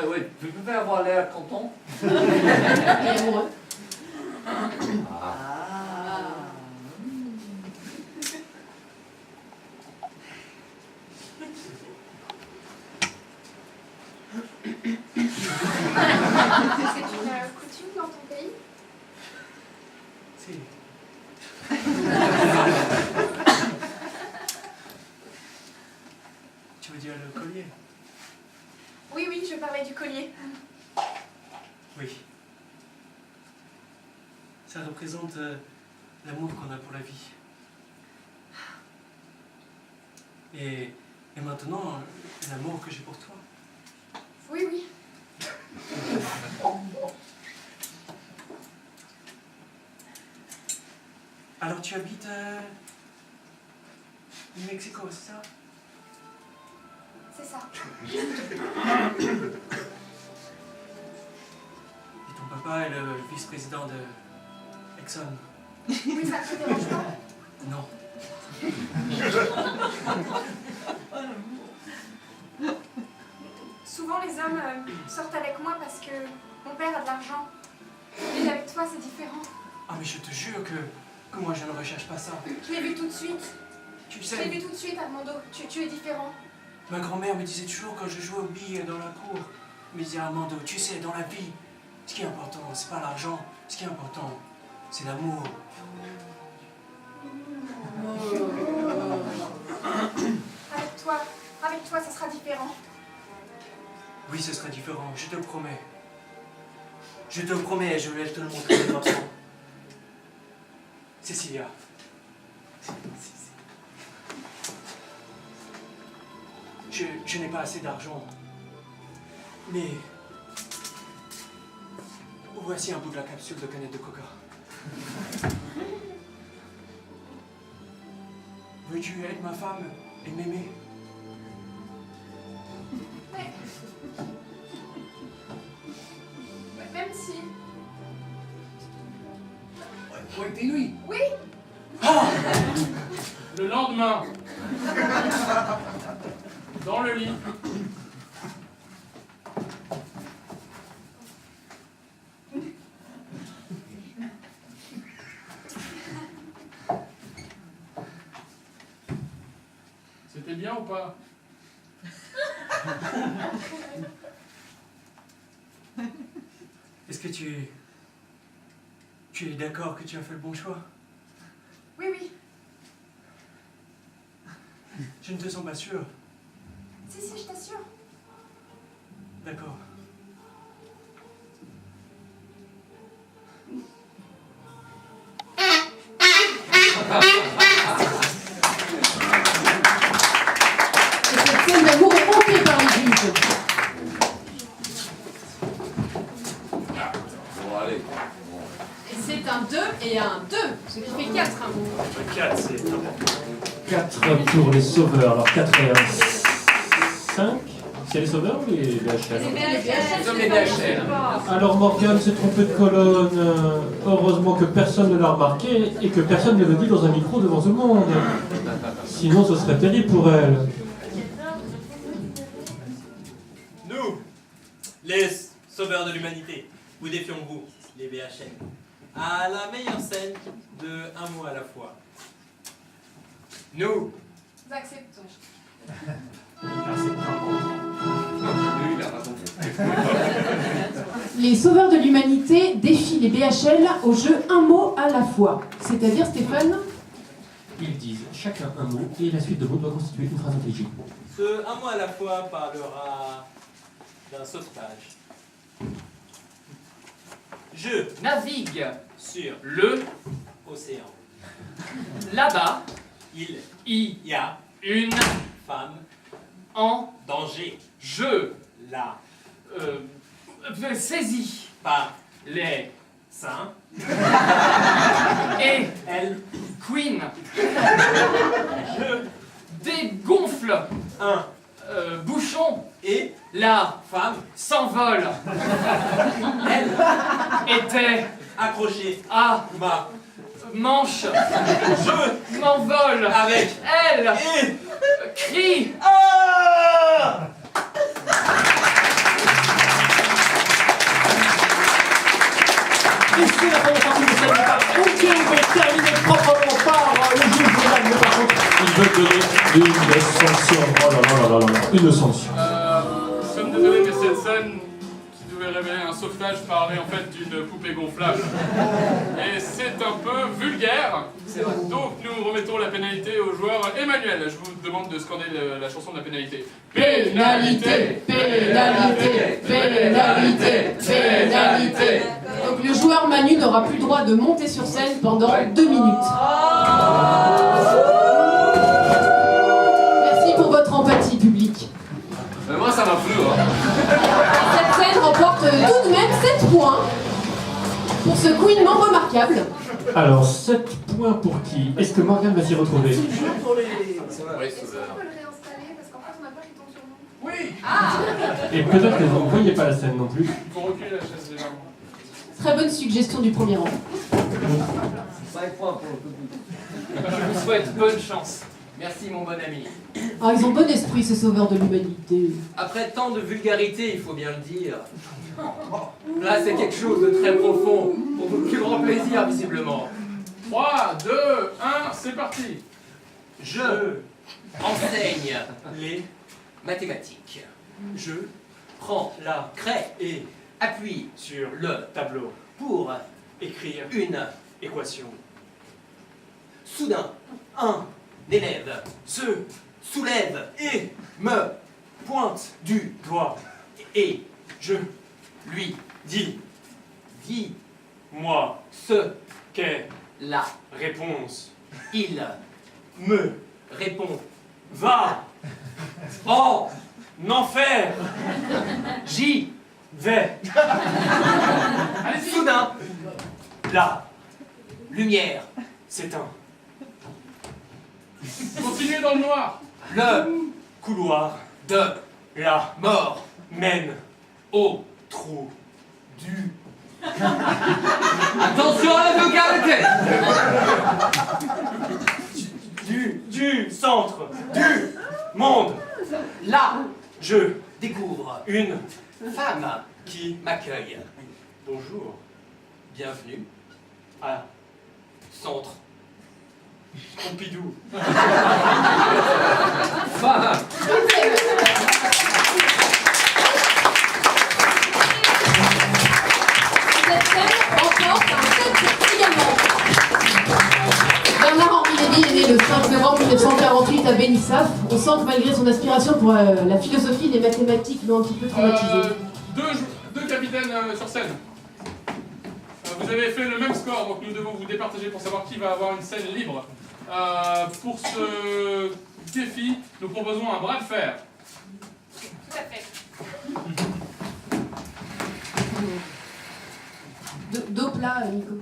Ouais, tu peux pas avoir l'air content. Et amoureux. C'est une coutume dans ton pays? Si. Tu veux dire le collier? Oui, oui, je parlais du collier. Oui. Ça représente l'amour qu'on a pour la vie. Et maintenant, l'amour que j'ai pour toi. Oui, oui. Alors tu habites au Mexico, c'est ça? C'est ça. Et ton papa est le vice-président de Exxon. Oui, ça te dérange pas? Non. Souvent, les hommes sortent avec moi parce que mon père a de l'argent. Mais avec toi, c'est différent. Ah mais je te jure que moi je ne recherche pas ça. Je l'ai vu tout de suite. Tu Je l'ai sais, vu tout de suite, Armando. Tu es différent. ma grand-mère me disait toujours quand je jouais aux billes dans la cour, elle me disait Armando, tu sais, dans la vie, ce qui est important, c'est pas l'argent, ce qui est important, c'est l'amour. avec toi, ça sera différent. Oui, ce sera différent, je te le promets. Je te le promets, je vais te le montrer de façon. Cécilia. Je n'ai pas assez d'argent. Mais... voici un bout de la capsule de canette de coca. Veux-tu être ma femme et m'aimer? Même si... Ouais, t'es lui. Oui. Le lendemain, dans le lit, c'était bien ou pas? Est-ce que tu es d'accord que tu as fait le bon choix? Oui, oui. Je ne te sens pas sûr. Si, je t'assure. D'accord. Et cette scène d'amour est hantée par les juges. Bon, allez. Et c'est un 2 et un 2, ce qui fait 4. 4, c'est important. 4 pour les sauveurs. Alors 4 et 1, 5. C'est les sauveurs ou les BHL? Nous sommes les BHL. Alors Morgane s'est trompée de colonne. Heureusement que personne ne l'a remarqué et que personne ne le dit dans un micro devant tout le monde. Sinon ce serait terrible pour elle. Nous, les sauveurs de l'humanité, vous défions-vous, les BHL, à la meilleure scène de un mot à la fois. Nous Acceptons. Les sauveurs de l'humanité défient les BHL au jeu un mot à la fois. C'est-à-dire, Stéphane? Ils disent chacun un mot et la suite de mots doit constituer une phrase intelligible. Ce un mot à la fois parlera d'un sauvetage. Je navigue sur le océan. Là-bas, Il y a une femme en danger. Je La saisis par les seins et elle Queen je dégonfle un bouchon et la femme s'envole. elle Était accrochée à ma manche. je M'envole avec elle et crie. ah Et c'est la première partie de cette étape. Ok, mais terminée proprement par le juge Jordan, mais par contre, il veut donner une sanction. Oh là là là là là, une sanction. Nous sommes désolés, mais cette scène qui devait révéler un sauvetage parlait en fait d'une poupée gonflable. Et c'est un peu vulgaire. Donc nous remettons la pénalité au joueur Emmanuel. Je vous demande de scander la chanson de la pénalité. Pénalité, pénalité, pénalité, pénalité. Donc le joueur Manu n'aura plus le droit de monter sur scène pendant 2 minutes. Merci pour votre empathie, public. Moi, ça m'a plu, hein. Cette scène remporte tout de même 7 points pour ce couinement remarquable. Alors, 7 points pour qui? Est-ce que Morgane va s'y retrouver? Pour les... C'est vrai, Est-ce qu'on peut le réinstaller? Parce qu'en fait, on a peur qu'il tombe sur nous. Oui. Ah. Et peut-être que vous ne voyez pas la scène non plus. Vous reculez la chaise légèrement. Très bonne suggestion du premier rang. 5 points pour le public. Je vous souhaite bonne chance. Merci mon bon ami. Ah, ils ont bon esprit, ces sauveurs de l'humanité. Après tant de vulgarité, il faut bien le dire. Là, c'est quelque chose de très profond, pour votre plus grand plaisir, visiblement. 3, 2, 1, c'est parti. Je enseigne les mathématiques. je Prends la craie et appuie sur le tableau pour écrire une équation. soudain un élève Se soulève et me pointe du doigt et je lui dis moi ce qu'est la réponse. Il me répond va en enfer. J'y vais. Soudain, la lumière s'éteint. Continuez dans le noir. Le couloir de la mort mène au trou du... Attention à la vulgarité. Du centre du monde. Là, je découvre une femme qui m'accueille. Bonjour. Bienvenue à Centre Pompidou. Femme. Cette scène remporte un 7 également. Bernard-Henri Lévy est né le 5 novembre 1948 à Bénissaf. On sent que malgré son aspiration pour la philosophie, les mathématiques l'ont un petit peu traumatisé. Deux capitaines sur scène. Vous avez fait le même score, donc nous devons vous départager pour savoir qui va avoir une scène libre. Pour ce défi, nous proposons un bras de fer. Tout à fait. Dos plat, Nico.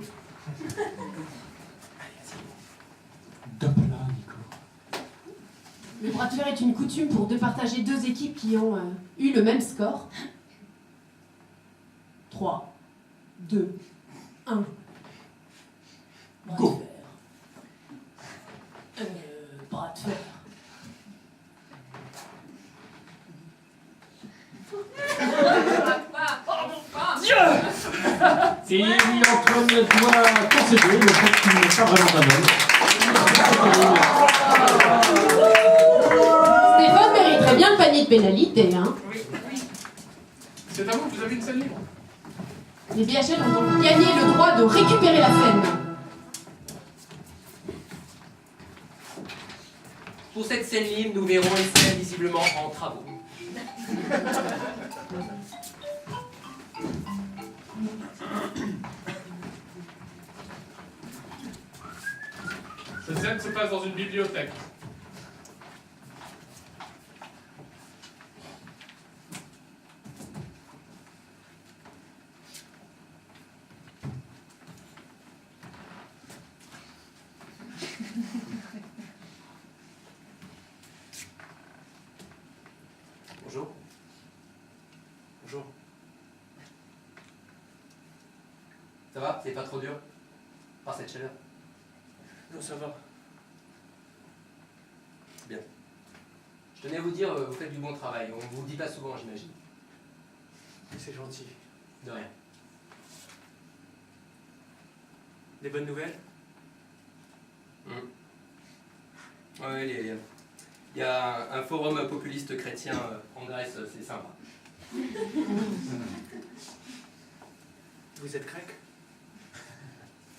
Le bras de fer est une coutume pour départager deux équipes qui ont eu le même score. 3, 2, 1. Go. Bras de fer. Et Antoine doit concéder le fait qu'il n'est pas vraiment un homme. Stéphane mériterait bien le panier de pénalité, hein. C'est à vous, vous avez une scène libre. Les BHL ont donc gagné le droit de récupérer la scène. Pour cette scène libre, nous verrons une scène visiblement en travaux. Cette scène se passe dans une bibliothèque. Bonjour. Bonjour. Ça va? C'est pas trop dur? Par cette chaleur? Non, ça va. Bien. Je tenais à vous dire, vous faites du bon travail. On vous le dit pas souvent, j'imagine. C'est gentil. De rien. Des bonnes nouvelles? Oui, il y a un forum populiste chrétien en Grèce, c'est sympa. Vous êtes grec?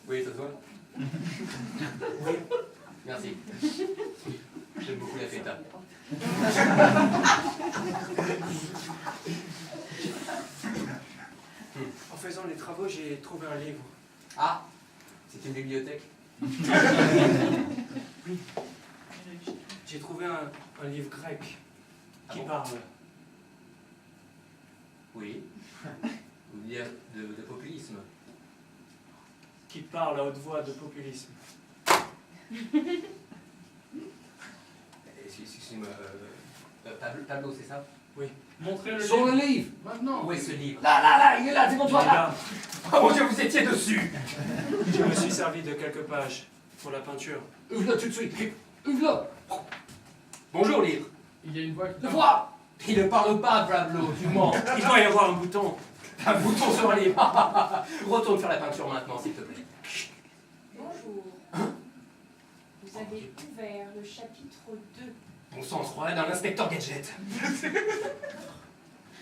Oui, ça se voit? Oui. Merci. J'aime beaucoup la feta. En faisant les travaux, j'ai trouvé un livre. Ah, c'est une bibliothèque? Oui. J'ai trouvé un livre grec qui parle. Oui. Vous voulez dire de populisme? Qui parle à haute voix de populisme. Excusez-moi, Pablo, c'est ça? Oui. Montrez le Sur livre. le livre. Maintenant. Où est ce livre? Là, il est là, devant toi, là. Oh mon Dieu, vous étiez dessus. Je me suis servi de quelques pages pour la peinture. Ouvre-le tout de suite. Ouvre-le. Bonjour, livre. Il y a une voix qui Le parle. vois. Il ne parle pas, Pablo, tu mens. Il doit y avoir un bouton. Un bouton sur un livre. Retourne faire la peinture maintenant, s'il te plaît. Bonjour. Vous avez ouvert le chapitre 2. Bon sang, on se croirait dans l'inspecteur Gadget.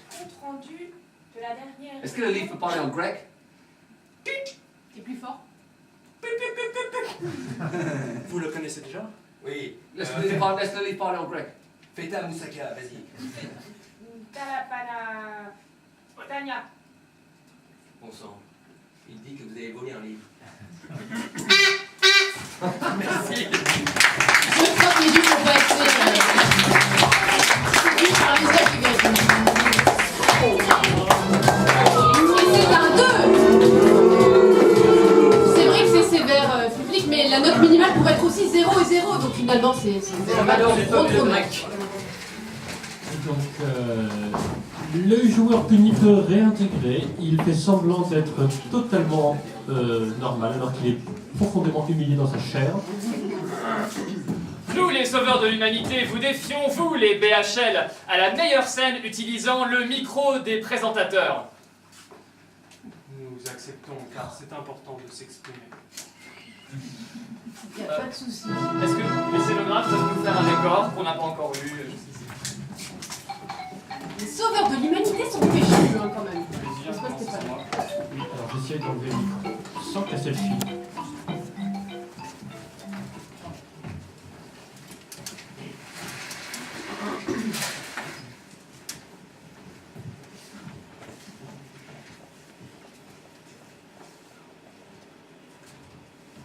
Compte rendu de la dernière... Est-ce que le livre peut parler en grec? T'es plus fort? Vous le connaissez déjà? Oui. Laisse-le parler en grec. Feta Moussaka, vas-y. Talapana. Tania. Bon sang. Il dit que vous avez volé un livre. Merci. Je crois que les livres vont passer. C'est par les yeux qui viennent. Et c'est un 2. C'est vrai que c'est sévère, Flic, mais la note minimale pourrait être aussi 0 et 0, donc finalement c'est pas trop grec. Donc, le joueur puni peut réintégrer. Il fait semblant d'être totalement normal alors qu'il est profondément humilié dans sa chair. Nous, les sauveurs de l'humanité, vous défions, vous, les BHL, à la meilleure scène utilisant le micro des présentateurs. Nous acceptons, car c'est important de s'exprimer. Il n'y a pas de souci. Est-ce que les scénographes peuvent nous faire un décor qu'on n'a pas encore vu jusqu'ici? Les sauveurs de l'humanité sont péchus, hein, quand même. Oui, alors j'essaie d'enlever le micro sans casser le fil.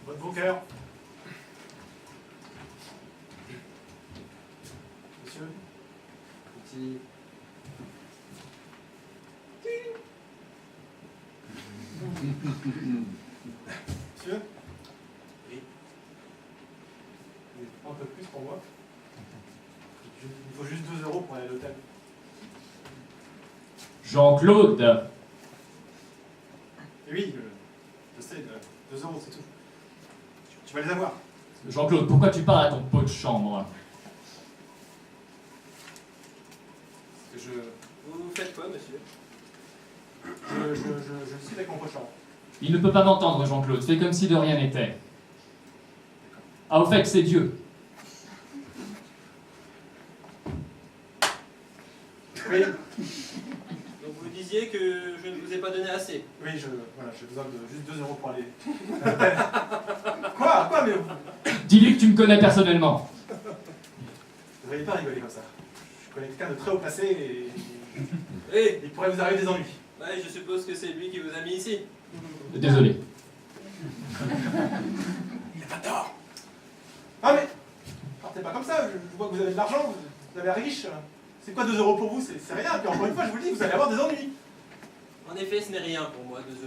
Votre beau cœur. Monsieur. Petit. Monsieur. Oui. Un peu plus pour moi. Il faut juste 2 € pour aller à l'hôtel. Jean-Claude. Et oui, je sais, 2 €, c'est tout. Tu vas les avoir. Jean-Claude, pourquoi tu parles à ton pot de chambre? Parce que Vous faites quoi, monsieur? Je suis avec mon pot de chambre. Il ne peut pas m'entendre, Jean-Claude. Fais comme si de rien n'était. Ah, au fait, c'est Dieu. Oui. Donc vous disiez que je ne vous ai pas donné assez. Oui, voilà, j'ai besoin de juste 2 € pour aller à l'hôtel. Quoi mais Dis-lui que tu me connais personnellement. Vous ne devriez pas rigoler comme ça. Je connais quelqu'un de très haut placé et Et il pourrait vous arriver des ennuis. ouais, je suppose que c'est lui qui vous a mis ici. Désolé. Il n'a pas tort. Ah mais, partez pas comme ça, je vois que vous avez de l'argent, vous avez l'air riche. C'est quoi 2 € pour vous? C'est rien, puis encore une fois, je vous le dis, vous allez avoir des ennuis. En effet, ce n'est rien pour moi, 2 €.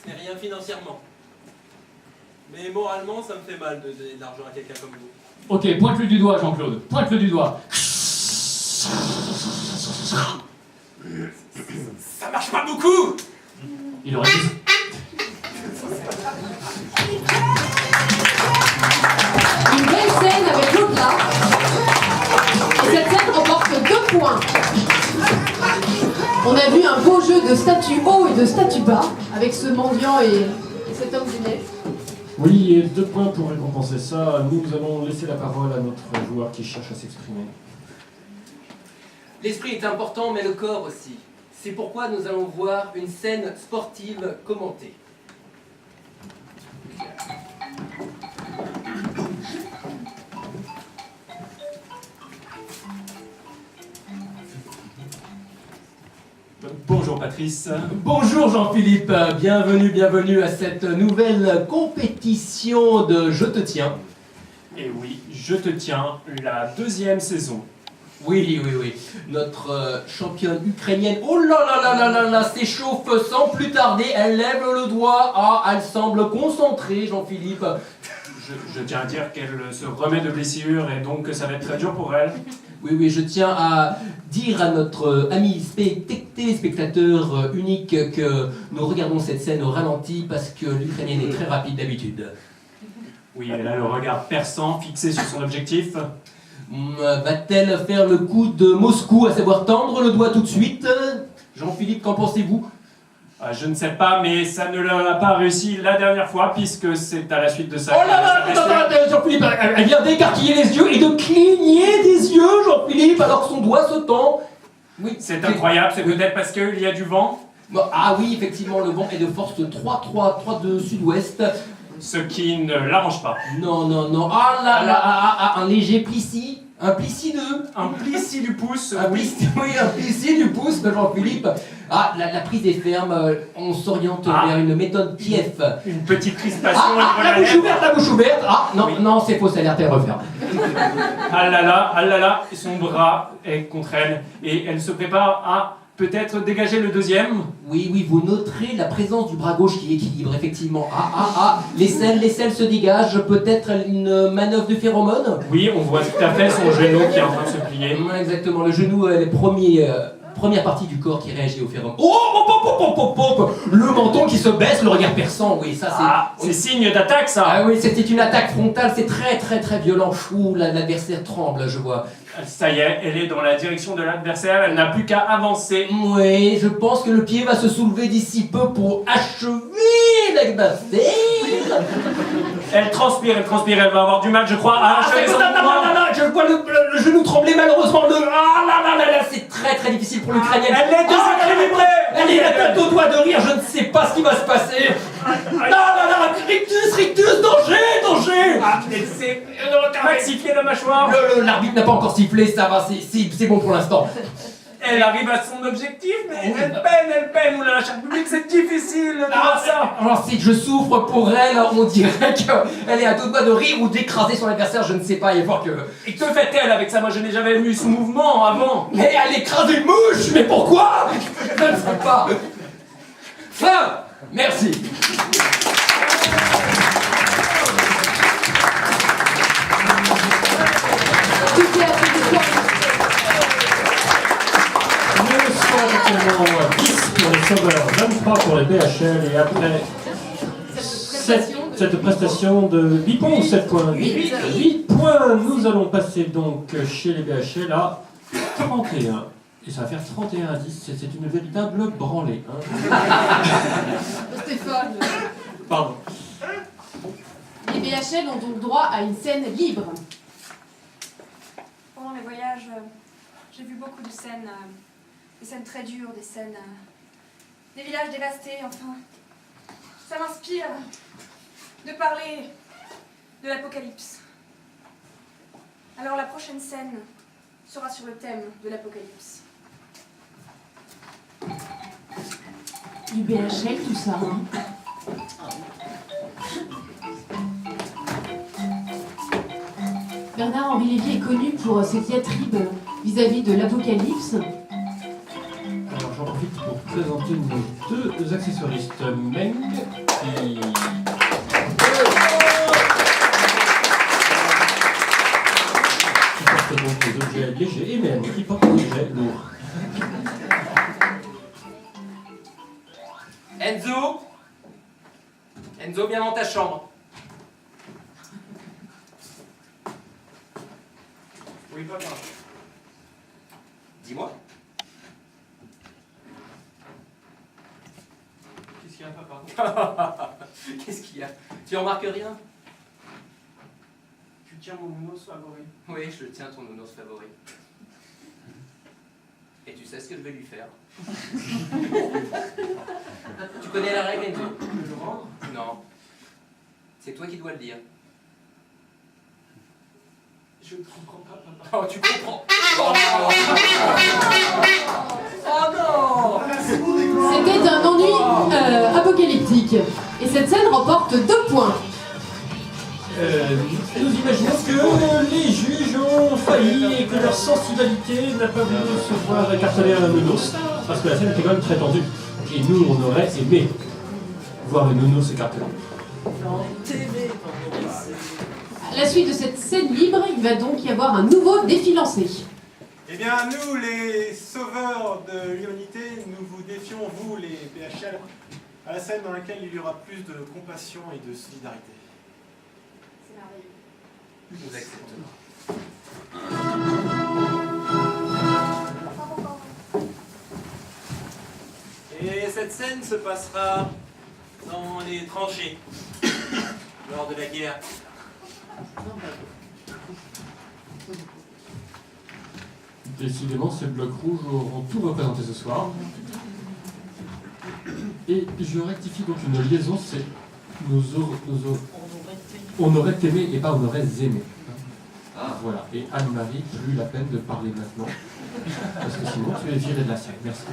Ce n'est rien financièrement. Mais moralement, ça me fait mal de donner de l'argent à quelqu'un comme vous. Ok, pointe-le du doigt, Jean-Claude. Pointe-le du doigt. Ça marche pas beaucoup. Il aurait dit... Une belle scène avec l'au-delà. Et cette scène remporte 2 points. On a vu un beau jeu de statu haut et de statu bas avec ce mendiant et cet homme du nez. Oui, et 2 points pour récompenser ça. Nous allons laisser la parole à notre joueur qui cherche à s'exprimer. L'esprit est important, mais le corps aussi. C'est pourquoi nous allons voir une scène sportive commentée. Bonjour Patrice. Bonjour Jean-Philippe, bienvenue à cette nouvelle compétition de Je te tiens. Et oui, Je te tiens, la 2e saison. Oui. Notre championne ukrainienne, oh là, s'échauffe sans plus tarder, elle lève le doigt. Ah, elle semble concentrée, Jean-Philippe. Je tiens à dire qu'elle se remet de blessure et donc que ça va être très dur pour elle. Oui, je tiens à dire à notre ami téléspectateur unique que nous regardons cette scène au ralenti parce que l'Ukrainienne est très rapide d'habitude. Oui, elle a le regard perçant, fixé sur son objectif. Va-t-elle faire le coup de Moscou, à savoir tendre le doigt tout de suite? Jean-Philippe, qu'en pensez-vous? Je ne sais pas, mais ça ne l'a pas réussi la dernière fois, puisque c'est à la suite de ça. Oh là, Jean-Philippe, elle vient d'écarquiller les yeux et de cligner des yeux, Jean-Philippe, alors que son doigt se tend. Oui, c'est incroyable, c'est peut-être parce qu'il y a du vent. Ah oui, effectivement, le vent est de force 3 de sud-ouest. ce qui ne l'arrange pas. Non, non, non. Ah là là, un léger plissi. Un plissi Un plissi du pouce. Un plissi, oui, un plissi du pouce de Jean-Philippe. Ah, la prise est ferme. On s'oriente vers une méthode Kiev. Une petite crispation. La bouche ouverte, la bouche ouverte. Ah, non, non, c'est faux, ça a l'air de refaire. Ah là là, son bras est contre elle et elle se prépare à peut-être dégager le deuxième. Oui, oui, vous noterez la présence du bras gauche qui équilibre, effectivement. Les selles se dégagent, peut-être une manœuvre de phéromone. Oui, on voit tout à fait son genou qui est en train de se plier. Exactement, le genou est première partie du corps qui réagit au phéromone. Le menton qui se baisse, le regard perçant, oui, ça c'est... c'est signe d'attaque, ça. Ah oui, c'était une attaque frontale, c'est très très très violent. Ouh, l'adversaire tremble, je vois. Ça y est, elle est dans la direction de l'adversaire, elle n'a plus qu'à avancer. Oui, je pense que le pied va se soulever d'ici peu pour achever l'adversaire. Elle transpire, elle va avoir du mal, je crois, à achever son mouvement. Je vois le genou trembler malheureusement. C'est très très difficile pour l'Ukrainienne. Elle est déséquilibrée. Elle est la tête au doigt de rire, je ne sais pas ce qui va se passer. Rictus, danger. Maxifier la mâchoire. L'arbitre n'a pas encore sifflé, ça va, c'est bon pour l'instant. Elle arrive à son objectif, mais elle peine, oulala, cher public, c'est difficile de voir ça. Alors si je souffre pour elle, on dirait qu'elle est à deux doigts de rire ou d'écraser son adversaire, je ne sais pas, il faut que... Et que fait-elle avec ça? Moi je n'ai jamais vu ce mouvement avant. Mais elle écrase une mouche, mais pourquoi? Je ne sais pas. Fin. Merci. Actuellement 10 pour les sauveurs, 23 pour les BHL et après cette prestation de 8 points ou 7 points 8 points, nous allons passer donc chez les BHL à 31. Et ça va faire 31 à 10, c'est une véritable branlée. Hein. Stéphane. Pardon. Les BHL ont donc droit à une scène libre. Pendant mes voyages, j'ai vu beaucoup de scènes, des scènes très dures, des scènes, des villages dévastés, enfin. Ça m'inspire de parler de l'apocalypse. Alors la prochaine scène sera sur le thème de l'apocalypse. Du BHL, tout ça. Hein. Bernard-Henri Lévy est connu pour ses diatribes vis-à-vis de l'apocalypse. Alors j'en profite pour présenter nos deux accessoiristes, Meng qui... porte donc des objets légers et Meng qui porte des objets lourds. Enzo, viens dans ta chambre. Oui, papa. Dis-moi. Qu'est-ce qu'il y a, papa? Qu'est-ce qu'il y a? Tu remarques rien? Tu tiens mon nounours favori. Oui, je tiens ton nounours favori. Et tu sais ce que je vais lui faire? Tu connais la règle, Enzo? De le rendre? Non. C'est toi qui dois le dire. Je ne comprends pas, papa. Oh, tu comprends? Oh non! C'était un ennui apocalyptique. Et cette scène remporte 2 points. Nous imaginons que les juges ont failli et que leur sensibilité n'a pas voulu se voir écarteler un nounours, parce que la scène était quand même très tendue. Et nous, on aurait aimé voir le nounours écartelé. À la suite de cette scène libre, il va donc y avoir un nouveau défi lancé. Eh bien, nous, les sauveurs de l'humanité, nous vous défions, vous, les BHL, à la scène dans laquelle il y aura plus de compassion et de solidarité. C'est merveilleux. Nous acceptons. Et cette scène se passera dans les tranchées, lors de la guerre. Décidément, ces blocs rouges auront tout représenté ce soir. Et je rectifie donc une liaison, c'est On aurait aimé et pas on aurait aimé. Voilà. Et Anne-Marie, plus la peine de parler maintenant. Parce que sinon, tu es virée de la scène. Merci.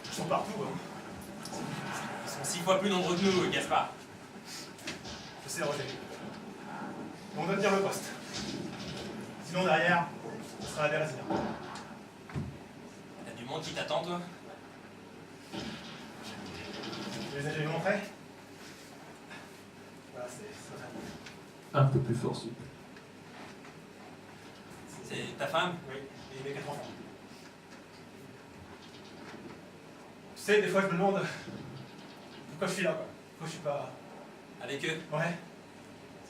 Ils sont partout, hein. Ils sont 6 fois plus nombreux que nous, Gaspard. Je sais, Roger. On doit tenir le poste. Sinon, derrière, on sera des résidents. T'as du monde qui t'attend, toi? Tu les as déjà montrés? Voilà, c'est Un peu plus fort, s'il vous plaît. C'est ta femme? Oui, et mes 4 enfants. Tu sais, des fois, je me demande pourquoi je suis là, quoi. Pourquoi je suis pas... Avec eux? Ouais.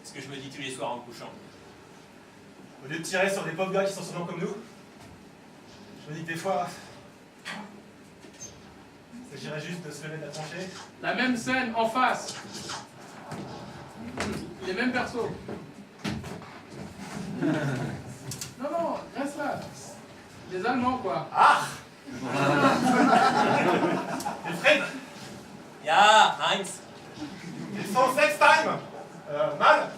C'est ce que je me dis tous les soirs en me couchant. Au lieu de tirer sur des pauvres gars qui sont souvent comme nous, je me dis que des fois, il s'agirait juste de se lever de la tranchée. La même scène en face. Les mêmes persos. Non, reste là. Les Allemands, quoi. Ah Wilfried, Ja, Heinz. ils sont 6 time mal,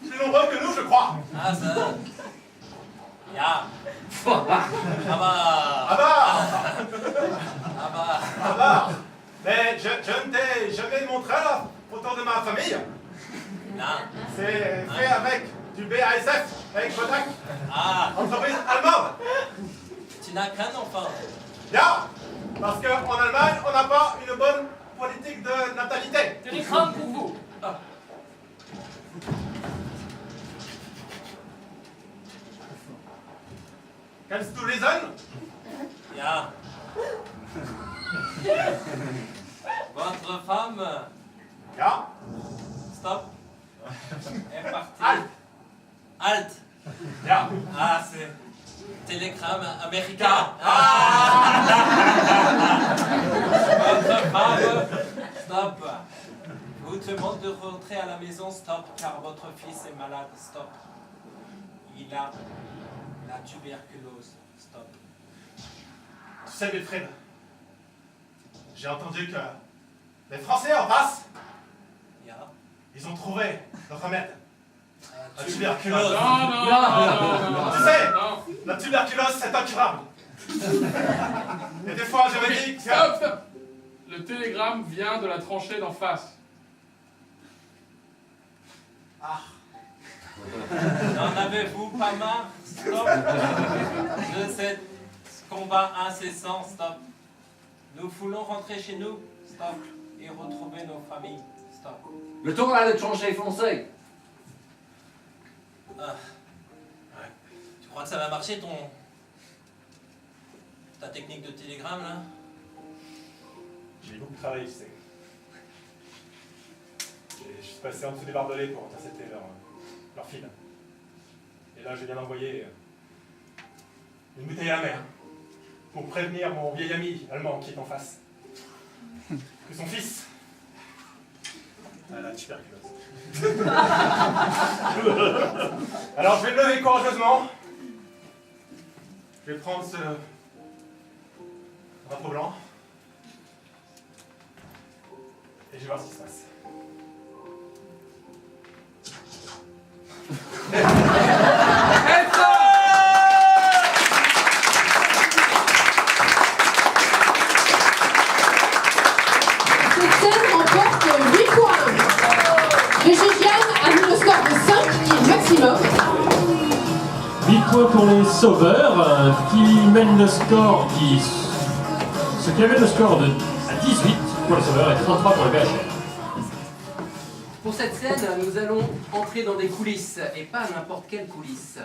plus nombreux que nous, je crois. Ah, ça. Ja. Ah bah mais je ne t'ai jamais montré la photo de ma famille. Non. C'est fait avec du BASF, avec Kodak, entreprise allemande. Tu n'as qu'un enfant. Ja, parce qu'en Allemagne, on n'a pas une bonne politique de natalité. Télégramme pour vous. Kannst du lesen? Ja. Votre femme. Ja. Stop. Est partie. Halt. Halt. Ja. Ah, c'est télégramme américain. Votre femme. Stop. Vous demande de rentrer à la maison. Stop, car votre fils est malade. Stop. Il a la tuberculose. Stop. Tu sais, Wilfried, j'ai entendu que les Français en face, ils ont trouvé le remède. La tuberculose. Non. Tu sais, la tuberculose, c'est incurable. Et des fois, je me dis que... Stop. Le télégramme vient de la tranchée d'en face. N'en avez-vous pas marre? Stop. De cet combat incessant. Stop. Nous voulons rentrer chez nous. Stop. Et retrouver nos familles. Stop. Le tour à l'étranger français. Ah. Tu crois que ça va marcher ta technique de télégramme là? J'ai beaucoup travaillé, tu sais. Je suis passé en dessous des barbelés pour intercepter leur fil. Et là, j'ai bien envoyé une bouteille à la mer pour prévenir mon vieil ami allemand qui est en face que son fils a la tuberculose. Alors, je vais me lever courageusement. Je vais prendre ce drapeau blanc. Et je vais voir ce qui se passe. Cette scène remporte 8 points. Régigiane a mis le score de 5, qui est le maximum. 8 points pour les sauveurs, qui mènent le score, ce qui amène le score à 18 pour les sauveurs et 33 pour les BHL. Pour cette scène, nous allons entrer dans des coulisses, et pas n'importe quelles coulisses.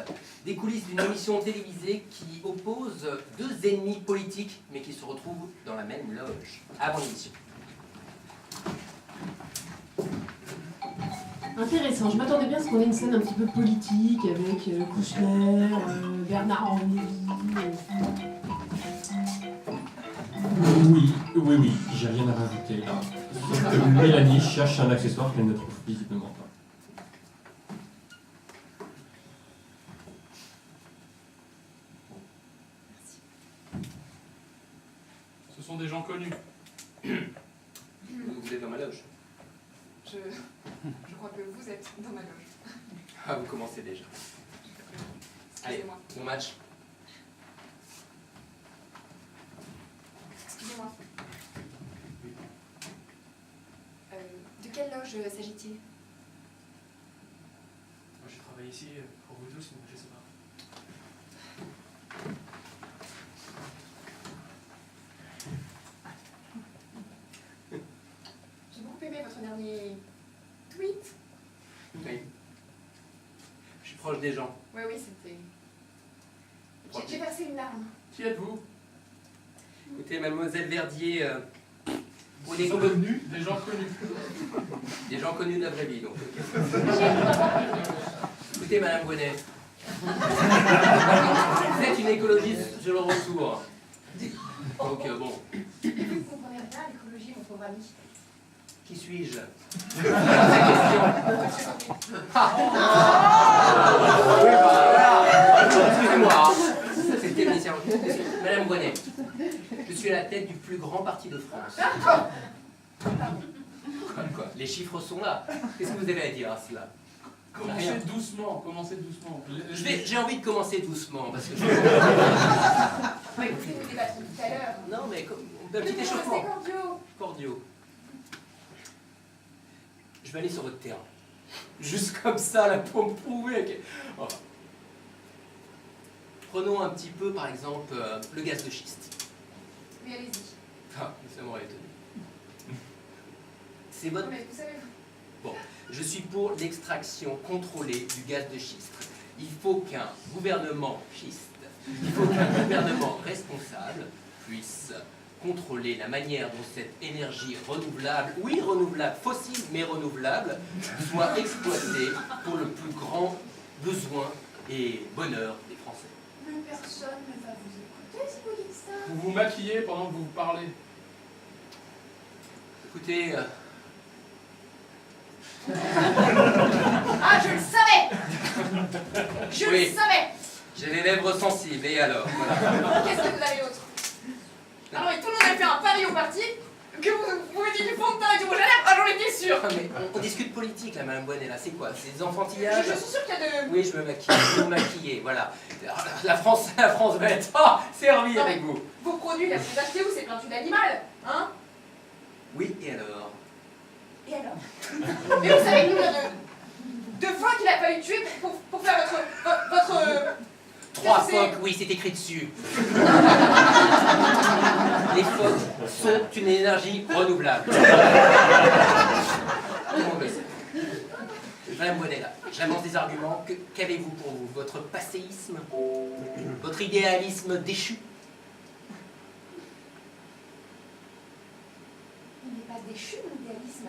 Des coulisses d'une émission télévisée qui oppose deux ennemis politiques, mais qui se retrouvent dans la même loge, avant l'émission. Intéressant, je m'attendais bien à ce qu'on ait une scène un petit peu politique avec Kouchner, Bernard-Henri. Oui, j'ai rien à rajouter là. Sauf que Mélanie cherche un accessoire qu'elle ne trouve visiblement pas. sont des gens connus. Vous êtes dans ma loge. Je crois que vous êtes dans ma loge. Ah, vous commencez déjà. Allez, Excusez-moi. bon match. Excusez-moi. De quelle loge s'agit-il? Moi, je travaille ici pour vous tous, mais je sais pas. J'ai beaucoup aimé votre dernier tweet. Oui. Je suis proche des gens. Oui, c'était... J'ai versé une larme. Qui êtes-vous? Écoutez, mademoiselle Verdier, vous Des gens connus. Des gens connus. Des gens connus de la vraie vie, donc. Écoutez, madame Bonnet. Vous êtes une écologiste sur le retour. Donc, bon. Vous comprenez rien à l'écologie, mon pauvre ami. Qui suis-je? Excusez-moi. C'était mes services. Madame Bonnet, je suis à la tête du plus grand parti de France. Quoi? Les chiffres sont là. Qu'est-ce que vous avez à dire à cela? Commencez doucement, commencez doucement. J'ai envie de commencer doucement parce que. Bah, écoutez, nous débattrons tout à l'heure. Non, mais un petit échauffement. C'est cordiaux. Cordiaux. Je vais aller sur votre terrain. Juste comme ça, là, pour me prouver que. Enfin. Prenons un petit peu, par exemple, le gaz de schiste. Oui, allez-y. Ah, ça m'aurait étonné. C'est votre. Non, mais vous savez... Bon, je suis pour l'extraction contrôlée du gaz de schiste. Il faut qu'un gouvernement responsable puisse contrôler la manière dont cette énergie renouvelable, oui renouvelable, fossile mais renouvelable, soit exploitée pour le plus grand besoin et bonheur des Français. Mais personne ne va vous écouter si vous dites ça. Vous vous maquillez pendant que vous parlez. Écoutez, Ah, je le savais. Je Oui. le savais. j'ai les lèvres sensibles, et alors voilà. Qu'est-ce que vous avez d'autre? Alors, et tout le monde a fait un pari au parti que vous mettiez du fond de teint et du rouge à lèvres. Ah, j'en étais sûre. Ah, mais on discute politique là, madame Bonnet, là, c'est quoi? C'est des enfantillages? Je suis sûre qu'il y a de... Oui, je me maquille, vous maquillez, voilà. La France va être servie avec vous. Vos produits, là, vous achetez où? C'est plein d'animal, hein? Oui, et alors? Et alors? Mais vous savez combien de phoques qu'il a fallu tuer pour faire votre... 3 phoques, oui, c'est écrit dessus. Les phoques sont une énergie renouvelable. Tout le monde le sait. Madame Bonnet, là, j'avance des arguments. Qu'avez-vous pour vous? Votre passéisme? Votre idéalisme déchu? Il n'est pas déchu, mon idéalisme.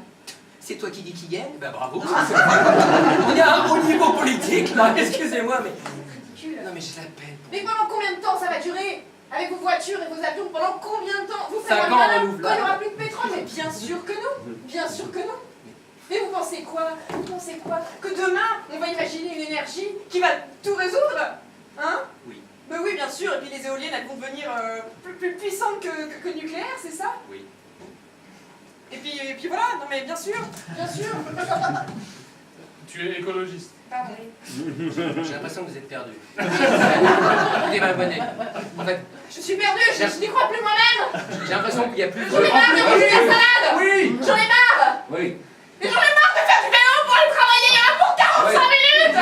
C'est toi qui dis qui gagne? Ben bravo. On est à un haut niveau politique, là, excusez-moi, mais... Ridicule. Non, mais j'ai la peine. Mais pendant combien de temps ça va durer? Avec vos voitures et vos avions, pendant combien de temps? Vous faites 5 un ans malin renouvelable. quand il n'y aura plus de pétrole? Mais bien sûr que non. Bien sûr que non. Mais vous pensez quoi? Vous pensez quoi? Que demain, on va imaginer une énergie qui va tout résoudre? Hein? Oui. Mais oui, bien sûr. Et puis les éoliennes, elles vont devenir plus puissantes que le nucléaire, c'est ça? Oui. Et puis voilà, non mais bien sûr, bien sûr. Tu es écologiste. Pardon. J'ai l'impression que vous êtes perdu. Écoutez, madame Bonnet, en fait, Je suis perdue, je n'y crois plus moi-même. j'ai l'impression qu'il n'y a plus de... J'en ai marre de manger de la salade. Oui. J'en ai marre. Oui. Et j'en ai marre de faire du vélo pour aller travailler pour 45 minutes.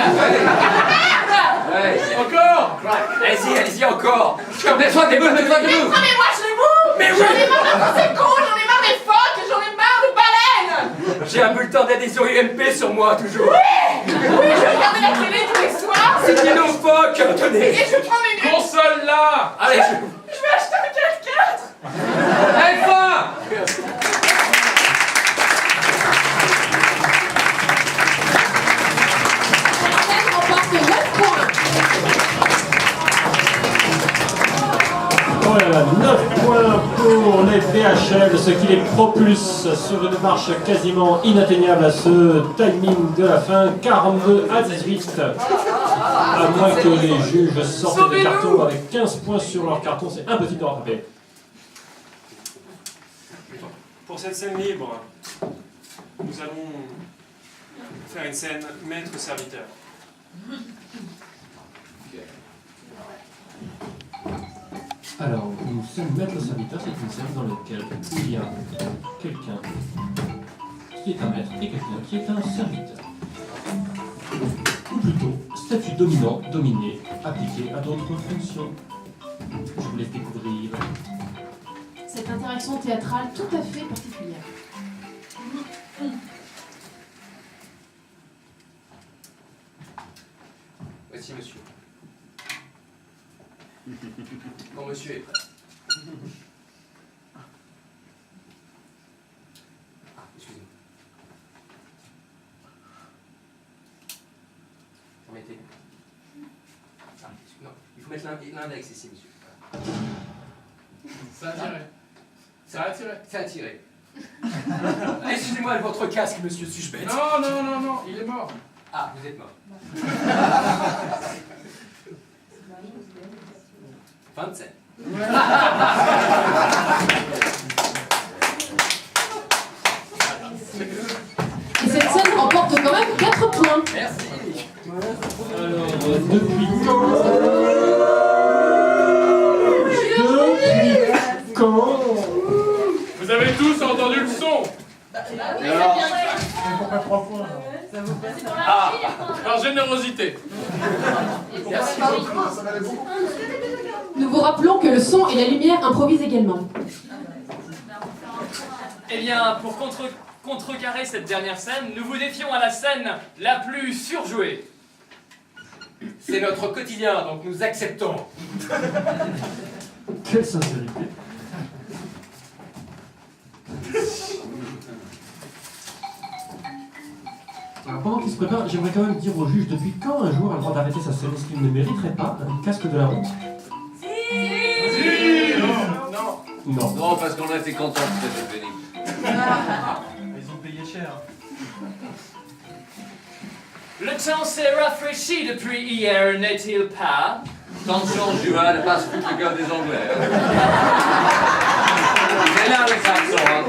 Ouais. Encore? Allez-y encore. Mets-toi debout, mets-toi Mais debout. prenez-moi chez vous. Mais oui. J'en ai marre de tous ces cons, j'en ai marre des phoques, j'en ai marre de baleines. J'ai un bulletin d'adhésion UMP sur moi, toujours. Oui, je regarde la télé tous les soirs. C'est nos phoques, tenez. Et je prends mes nuits. Console là! Allez, Je vais acheter un 4x4. Alpha. Seine remporte 9 points. Oh là là, 9 points pour les BHL, ce qui les propulse sur une marche quasiment inatteignable à ce timing de la fin, 42 à 18. À moins que les juges sortent des cartons avec 15 points sur leur carton, c'est impossible de rattraper. Pour cette scène libre, nous allons faire une scène maître-serviteur. Alors, une scène maître-serviteur, c'est une scène dans laquelle il y a quelqu'un qui est un maître et quelqu'un qui est un serviteur. Ou plutôt, statut dominant, dominé, appliqué à d'autres fonctions. Je vous laisse découvrir Cette interaction théâtrale tout à fait particulière. Voici monsieur. Quand monsieur est prêt. Ah, excusez-moi. Permettez. Ah, non, il faut mettre l'index ici, monsieur. Ça a tiré. Ça a tiré. Ça a tiré. Excusez-moi, votre casque, monsieur, suis-je bête? Non, non, non, non, il est mort. Ah, vous êtes mort. 27. Et cette scène remporte quand même 4 points. Merci. Alors, depuis quand Vous avez tous entendu le son. Pourquoi 3 points? Ah, par générosité. Merci. Nous vous rappelons que le son et la lumière improvisent également. Eh bien, pour contrecarrer cette dernière scène, nous vous défions à la scène la plus surjouée. C'est notre quotidien, donc nous acceptons. Quelle sincérité. Alors, pendant qu'il se prépare, j'aimerais quand même dire au juge depuis quand un joueur a le droit d'arrêter sa scène. Est-ce qu'il ne mériterait pas un casque de la honte? Non. Non, parce qu'on a été contents de cette venue. Ils ont payé cher. Le temps s'est rafraîchi depuis hier, n'est-il pas? Attention, Juin, ne pas se foutre le gueule des Anglais. C'est là les Saxons. Hein.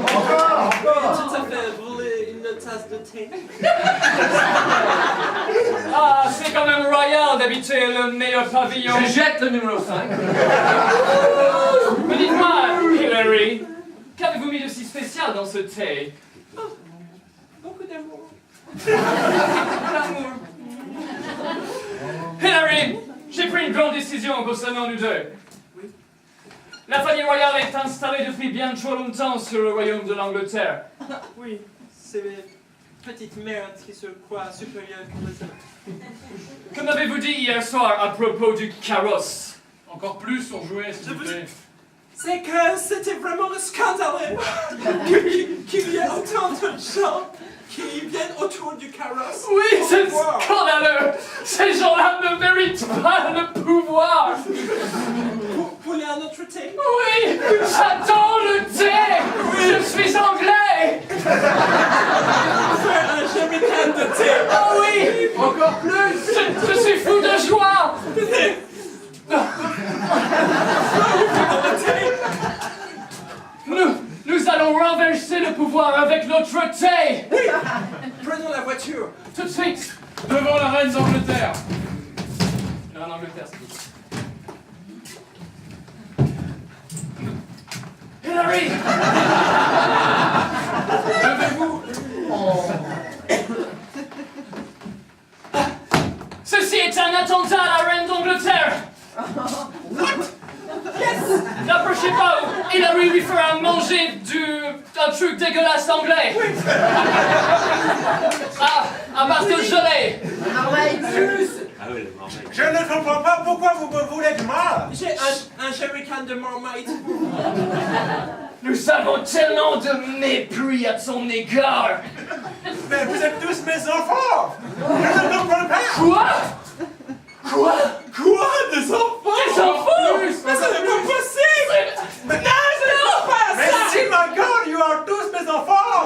Tout à fait, voulez une tasse de thé? Ah, c'est quand même royal d'habiter le meilleur pavillon. Je jette le numéro 5. Mais dites-moi, Hillary, qu'avez-vous mis de si spécial dans ce thé? Beaucoup d'amour. Hillary, j'ai pris une grande décision concernant nous deux. Oui. La famille royale est installée depuis bien trop longtemps sur le royaume de l'Angleterre. Oui, c'est mes petites mères qui se croient supérieures que les autres. Que m'avez-vous dit hier soir à propos du carrosse? Encore plus surjoué, s'il vous plaît. C'est que c'était vraiment scandaleux qu'il y ait autant de gens qui viennent autour du carrosse. Oui, pour c'est voir. scandaleux! Ces gens-là ne méritent pas le pouvoir! Vous voulez un autre thé? Oui! J'attends le thé! Je suis anglais! Faire un jerrycan de thé! Oh oui! Encore plus! Je suis fou de joie! Nous allons renverser le pouvoir avec notre thé! Oui! Prenons la voiture! Tout de suite! Devant la reine d'Angleterre. La reine d'Angleterre, c'est tout. Hillary! Levez-vous. Ceci est un attentat à la reine d'Angleterre! N'approchez pas ou Hillary lui fera manger un truc dégueulasse anglais! À base de gelée! Ah oui, le marmite. Je ne comprends pas pourquoi vous me voulez du mal. J'ai un jerrycan de marmite. Nous avons tellement de mépris à ton égard! Mais vous êtes tous mes enfants. Je ne comprends pas. Quoi? Quoi? Quoi? Des enfants? Des enfants? Mais ça n'est pas possible! Mais, Non, ce n'est pas mais ça! si, my God, you are tous mes enfants.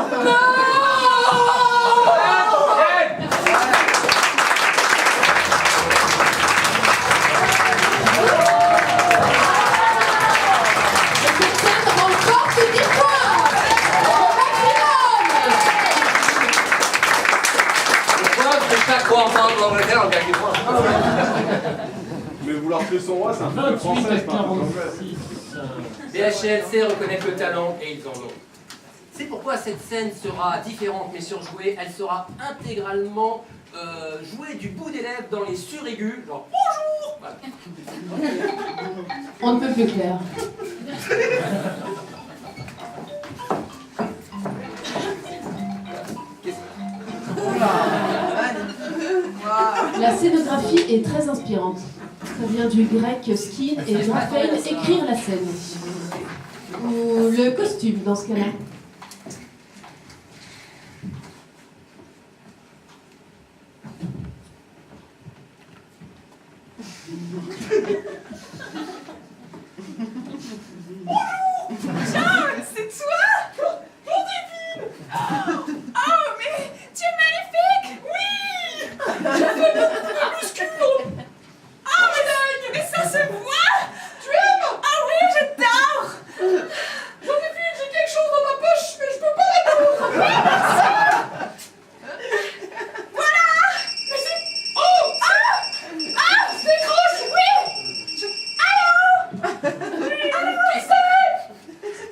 Cette scène remporte 10 points. vouloir tuer son roi, c'est un peu 28 français, à c'est pas un peu anglais. 46. BHL sait reconnaître le talent et ils en ont. C'est pourquoi cette scène sera différente mais surjouée. Elle sera intégralement jouée du bout des lèvres dans les suraigus, genre bonjour. Voilà. On ne peut plus clair. La scénographie est très inspirante. Ça vient du grec skin et graphein, écrire la scène. Ou le costume dans ce cas-là. John, c'est toi? Mon début! Oh, mais tu es magnifique! Oui! Tu fais beaucoup de muscles! Oh, mais ça se voit! Tu aimes? Ah oui, j'adore! J'en ai vu, j'ai quelque chose dans ma poche, mais je peux pas l'atteindre! Oui, merci! Voilà! Mais c'est... Oh! Ah! Ah! Je décroche! Oui! Allô? Oui! Allô? Qui c'est?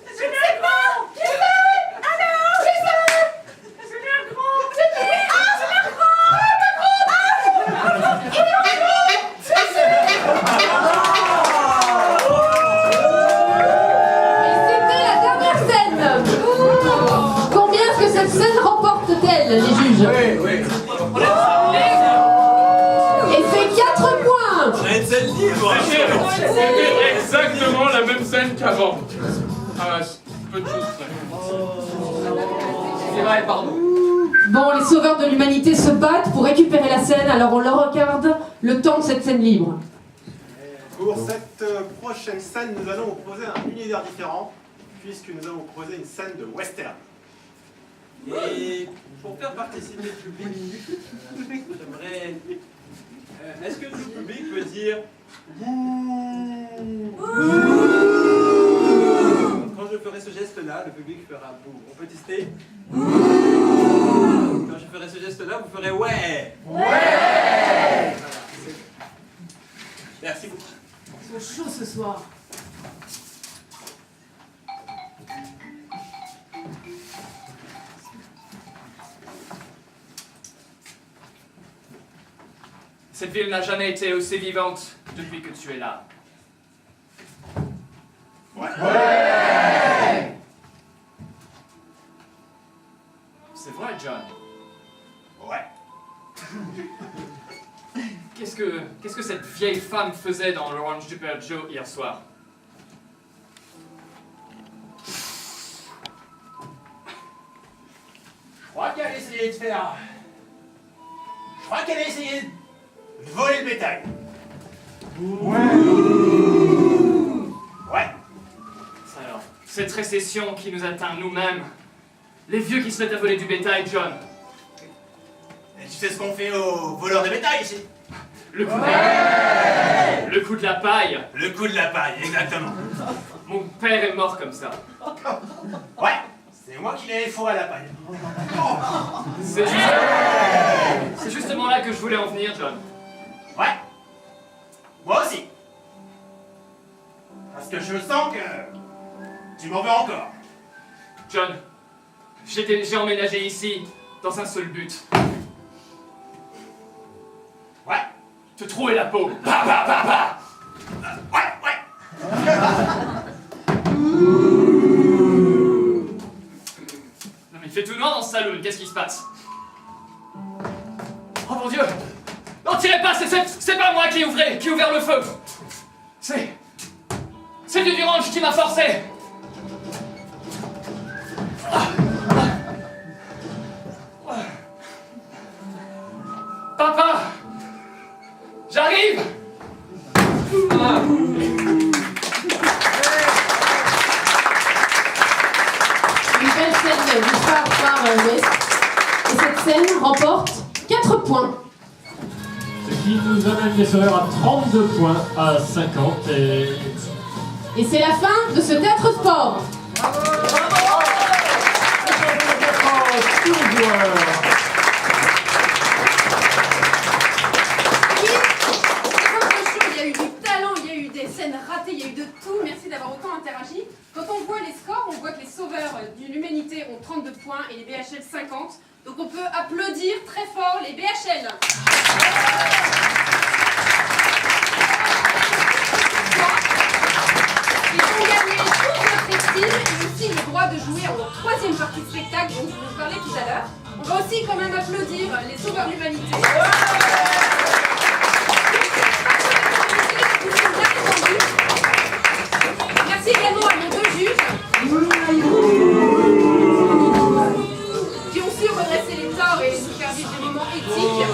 Je ne sais pas! Qui c'est? Allô? Qui c'est? C'est l'air grand! C'est qui? Ah! C'est l'air grand! Ah! L'air grand! Ah! Il est grand! Et c'était la dernière scène. Combien est-ce que cette scène remporte-t-elle, les juges? Oui. Et c'est 4 points. Arrête cette livre. C'était exactement la même scène qu'avant. Ah, peu de choses près. C'est vrai, pardon. Bon, les sauveurs de l'humanité se battent pour récupérer la scène, alors on leur regarde le temps de cette scène libre. Pour cette prochaine scène, nous allons vous proposer un univers différent, puisque nous allons vous proposer une scène de western. Et pour faire participer le public, j'aimerais... Est-ce que tout le public peut dire bouh? Quand je ferai ce geste-là, le public fera bouh. On peut tester? Quand je ferai ce geste-là, vous ferez ouais. Voilà. Merci beaucoup. Ils sont chauds ce soir. Cette ville n'a jamais été aussi vivante depuis que tu es là. C'est vrai, John. Ouais. Qu'est-ce que cette vieille femme faisait dans l'Orange du Père Joe hier soir? Je crois qu'elle a essayé de faire... Je crois qu'elle a essayé de voler le bétail. Ouais. Alors, cette récession qui nous atteint nous-mêmes, les vieux qui se mettent à voler du bétail, John. Et tu sais ce qu'on fait aux voleurs de bétail ici? Le coup de la paille. Le coup de la paille, exactement. Mon père est mort comme ça. Ouais, c'est moi qui l'ai fourré à la paille. C'est justement là que je voulais en venir, John. Ouais. Moi aussi. Parce que je sens que tu m'en veux encore. John, j'ai emménagé ici dans un seul but. Ouais. Te trouver la peau. Bah, bah, bah, bah. Ouais. Non mais il fait tout noir dans ce saloon, qu'est-ce qui se passe? Oh mon Dieu! Non, tirez pas, c'est pas moi qui ai ouvert le feu! C'est du Durange qui m'a forcé! Papa! J'arrive! Une belle scène du phare West. Et cette scène remporte 4 points. Ce qui nous amène les sauveurs à 32 points à 50 Et c'est la fin de ce théâtre sport. tous les joueurs. Il y a eu du talent. scène ratée, il y a eu de tout, merci d'avoir autant interagi. Quand on voit les scores, on voit que les sauveurs de l'humanité ont 32 points et les BHL 50. Donc on peut applaudir très fort les BHL. Ils ont gagné toute notre estime et aussi le droit de jouer en troisième partie de spectacle dont je vous parlais tout à l'heure. On va aussi quand même applaudir les sauveurs de l'humanité. Merci également à nos deux juges qui ont su redresser les torts et nous faire vivre des moments éthiques.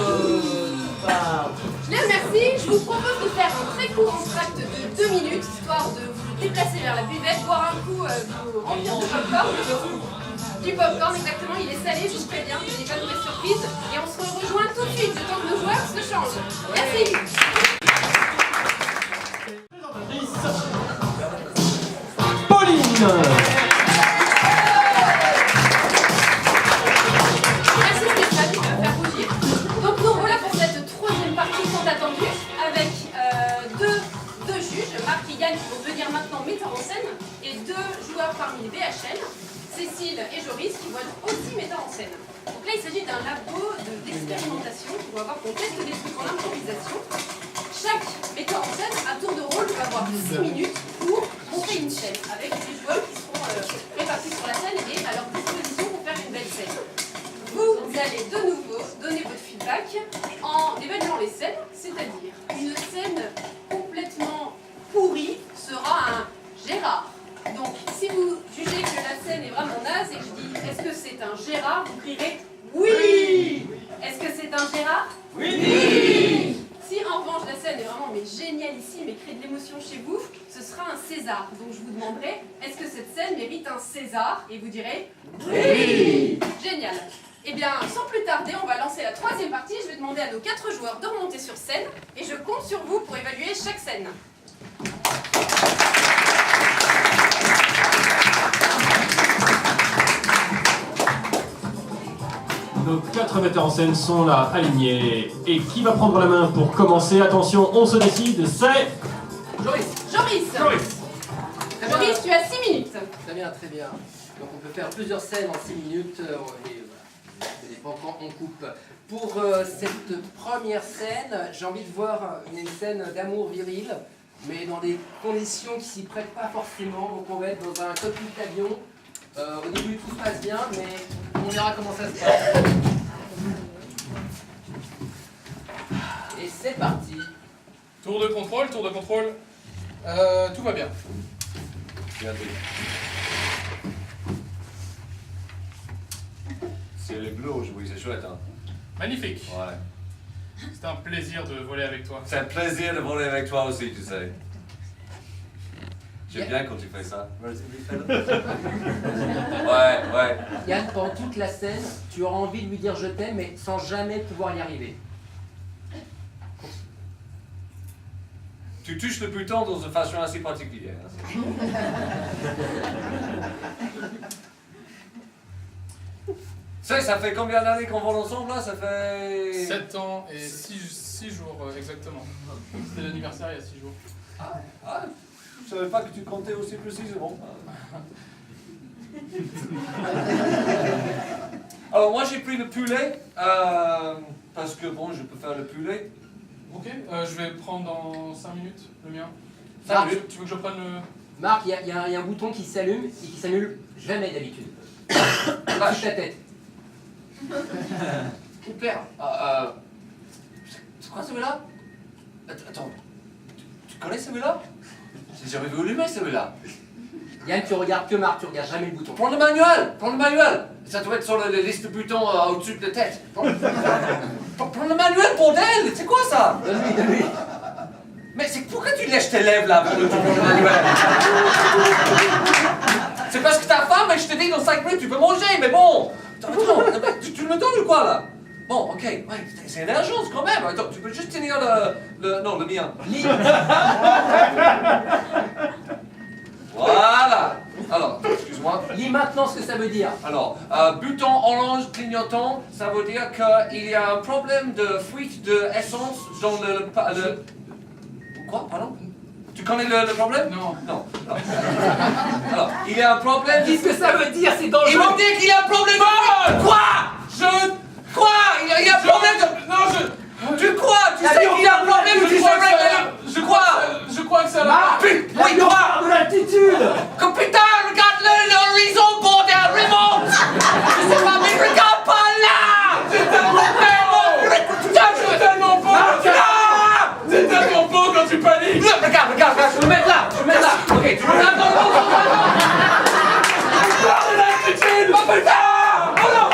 Je les remercie. Je vous propose de faire un très court entracte de 2 minutes, histoire de vous déplacer vers la buvette, boire un coup, vous remplir de popcorn. Du popcorn, exactement, il est salé, je vous préviens, il n'est pas de mauvaise surprise. Et on se rejoint tout de suite, le temps que nos joueurs se changent. Merci. Pauline. Merci Stéphane, tu vas me faire rougir. Donc nous voilà pour cette troisième partie tant attendue avec deux juges, Marc et Yann qui vont devenir maintenant metteurs en scène et 2 joueurs parmi les BHL, Cécile et Joris qui vont être aussi metteurs en scène. Donc là il s'agit d'un labo d'expérimentation où on va voir qu'on teste des trucs en improvisation. Chaque metteur en scène à tour de rôle va avoir 6 minutes pour monter une scène avec des joueurs qui seront répartis sur la scène et à leur disposition pour faire une belle scène. Vous allez de nouveau donner votre feedback en évaluant les scènes, c'est-à-dire une scène complètement pourrie sera un Gérard. Donc si vous jugez que la scène est vraiment naze et que je dis est-ce que c'est un Gérard, vous crierez oui. Est-ce que c'est un Gérard? Oui. Si en revanche la scène est vraiment génialissime et crée de l'émotion chez vous, ce sera un César. Donc je vous demanderai, est-ce que cette scène mérite un César? Et vous direz oui. Génial. Eh bien, sans plus tarder, on va lancer la troisième partie. Je vais demander à nos 4 joueurs de remonter sur scène et je compte sur vous pour évaluer chaque scène. Nos 4 metteurs en scène sont là, alignés. Et qui va prendre la main pour commencer? Attention, on se décide, c'est... Joris. Joris. Joris, tu as 6 minutes. Très bien, très bien. Donc on peut faire plusieurs scènes en 6 minutes. Et voilà. Ça dépend quand on coupe. Pour cette première scène, j'ai envie de voir une scène d'amour viril, mais dans des conditions qui s'y prêtent pas forcément. Donc on va être dans un cockpit d'avion. Au début tout se passe bien, mais on verra comment ça se passe. Et c'est parti. Tour de contrôle. Tout va bien. C'est les bleus aujourd'hui, c'est chouette, hein? Magnifique. Ouais. C'est un plaisir de voler avec toi. C'est un plaisir de voler avec toi aussi, tu sais. J'aime bien quand tu fais ça. Ouais. Yann, pendant toute la scène, tu auras envie de lui dire je t'aime, mais sans jamais pouvoir y arriver. Tu touches le bouton dans une façon assez particulière. Ça fait combien d'années qu'on vole ensemble là? Ça fait... 7 ans et 6 jours exactement. C'était l'anniversaire il y a 6 jours. Je savais pas que tu comptais aussi précisément. Alors moi j'ai pris le poulet, parce que bon, je peux faire le poulet. Ok, je vais prendre dans 5 minutes le mien. Marc, tu veux que je prenne le... Marc, il y a un bouton qui s'allume et qui s'annule jamais d'habitude. Touche ta tête. Super. C'est quoi celui-là? Attends, tu connais celui-là? J'ai jamais vu allumer celui-là. Yann, tu regardes que Marc, tu regardes jamais le bouton. Prends le manuel. Ça doit être sur la liste de boutons au-dessus de la tête. Prends le manuel, bordel. C'est quoi ça? Donne-lui. Mais pourquoi tu lèches tes lèvres là pour le manuel? C'est parce que ta femme, je te dis dans 5 minutes tu peux manger, mais bon. Attends, tu me donnes ou quoi là? Bon, ok, ouais, c'est une urgence quand même. Attends, tu peux juste tenir non, le mien. Voilà. Alors, excuse-moi. Lis maintenant ce que ça veut dire. Alors, bouton orange clignotant, ça veut dire qu'il y a un problème de fuite d'essence dans le... Quoi, pardon? Tu connais le problème? Non. Non. Alors, il y a un problème. Qu'est-ce que ça veut dire? C'est dangereux. Ils m'ont dit qu'il y a un problème. Quoi? Quoi? Il y a un problème de... Non, Tu crois? Tu sais qu'il y a un problème ou tu sais rien? Je crois que ça va. Oui, quoi? De l'altitude. Putain, regarde l'horizon, bordel, remonte. Je sais pas, mais regarde pas là. C'est tellement beau. C'est tellement beau quand tu paniques. Regarde, je vais me mettre là. Ok, tu me mets dans l'altitude. Oh putain. Oh non.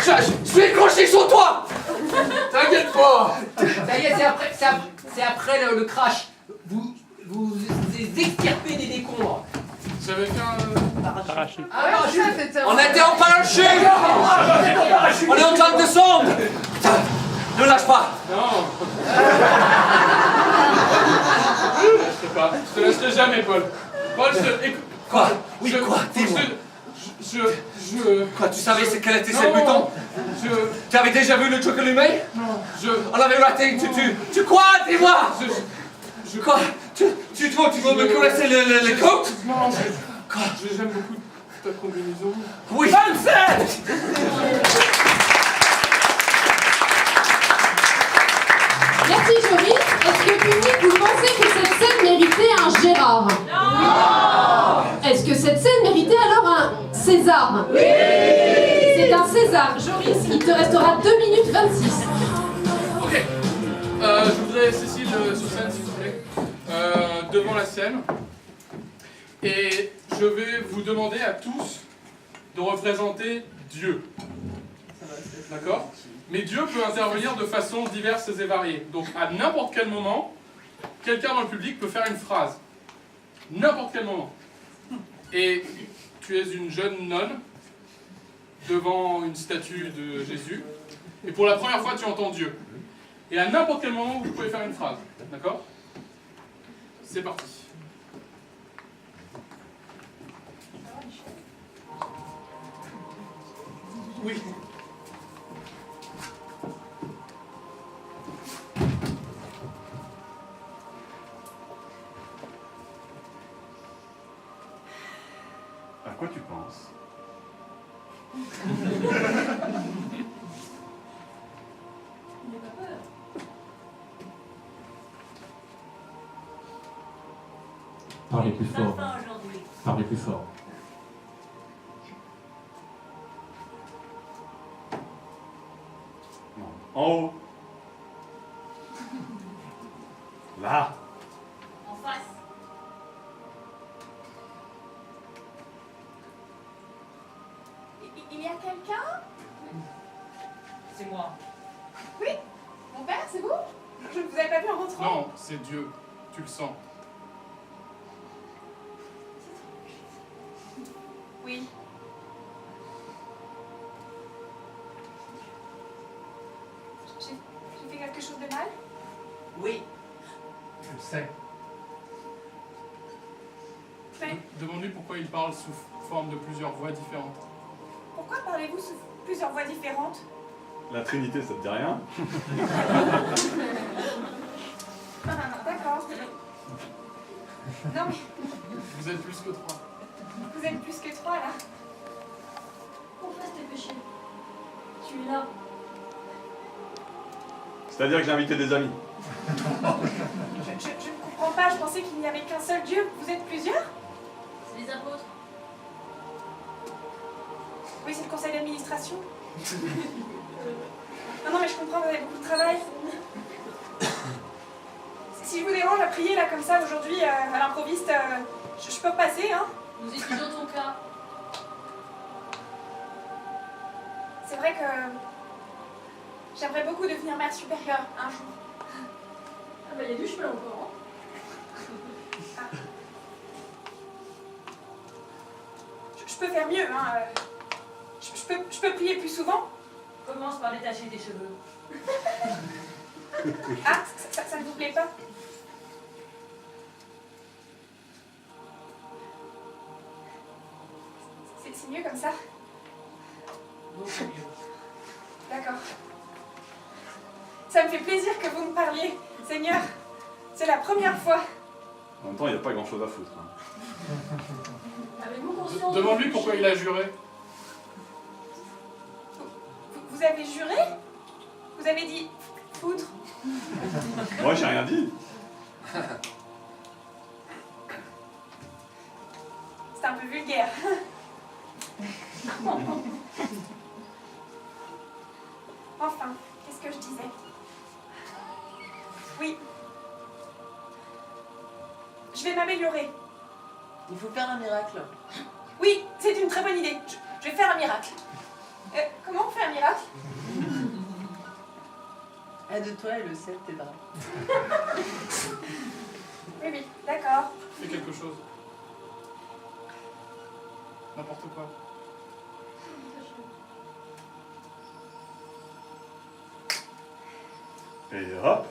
Je suis accroché sur toi. T'inquiète pas. Ça y est, c'est après le crash. Vous extirpez des décombres. J'avais qu'un Parachute. Ah ouais, ça, c'était... On était en parachute. On est en train de descendre. Ne lâche pas. Non. Je te pas. Je te laisserai jamais, Paul. Paul, écoute. Quoi? Oui, quoi? Dis-moi. Quoi, tu savais quel était ce bouton? Tu avais déjà vu le truc allumé? Non. On avait raté. Tu quoi? Dis-moi. Quoi? Tu veux me caresser les côtes? Non, quoi? J'aime beaucoup ta combinaison. Oui. 27. Merci Jory. Est-ce que public, vous pensez que cette scène méritait un Gérard? Non. Est-ce que cette scène méritait alors un César? Oui. C'est un César. Joris, il te restera 2 minutes 26. Ok. Je voudrais Cécile sur scène, s'il vous plaît. Devant la scène. Et je vais vous demander à tous de représenter Dieu. D'accord? Mais Dieu peut intervenir de façon diverses et variées. Donc à n'importe quel moment, quelqu'un dans le public peut faire une phrase. N'importe quel moment. Et tu es une jeune nonne devant une statue de Jésus. Et pour la première fois, tu entends Dieu. Et à n'importe quel moment, vous pouvez faire une phrase. D'accord? C'est parti. Oui. À quoi tu penses? Il n'a pas peur. Parlez plus fort. Pas aujourd'hui. Parlez plus fort. En haut. Là. En face. Il y a quelqu'un? C'est moi. Oui? Mon père, c'est vous? Je ne vous avais pas vu en rentrant. Non, c'est Dieu. Tu le sens. Oui. J'ai fait quelque chose de mal? Oui. Tu le sais. Mais Demande-lui pourquoi il parle sous forme de plusieurs voix différentes. pourquoi parlez-vous sous plusieurs voix différentes? La Trinité, ça te dit rien? D'accord. Non mais Vous êtes plus que 3. vous êtes plus que 3 là. Confesse tes péchés. Tu es là. C'est-à-dire que j'ai invité des amis. Je ne comprends pas, je pensais qu'il n'y avait qu'un seul Dieu. Vous êtes plusieurs? C'est les apôtres. Oui, c'est le conseil d'administration. Non, mais je comprends, vous avez beaucoup de travail. Si je vous dérange à prier là comme ça aujourd'hui à l'improviste, je peux repasser, hein? Nous étudions ton cas. C'est vrai que j'aimerais beaucoup devenir mère supérieure un jour. Ah bah il y a du chemin encore. Ah. Je peux faire mieux, hein? Je peux prier plus souvent? Commence par détacher tes cheveux. Ah, ça ne vous plaît pas? C'est mieux comme ça? Beaucoup mieux. D'accord. Ça me fait plaisir que vous me parliez, Seigneur. C'est la première fois. En même temps, il n'y a pas grand chose à foutre. Hein. Avez-vous conscience? Demande-lui pourquoi il a juré. Vous avez juré? Vous avez dit foutre? Moi, j'ai rien dit. C'est un peu vulgaire. Enfin, qu'est-ce que je disais? Oui. Je vais m'améliorer. Il faut faire un miracle. Oui, c'est une très bonne idée. Je vais faire un miracle. Comment on fait un miracle? Aide-toi et le ciel t'aidera. Oui, oui, d'accord. Fais quelque chose. N'importe quoi. Et hop.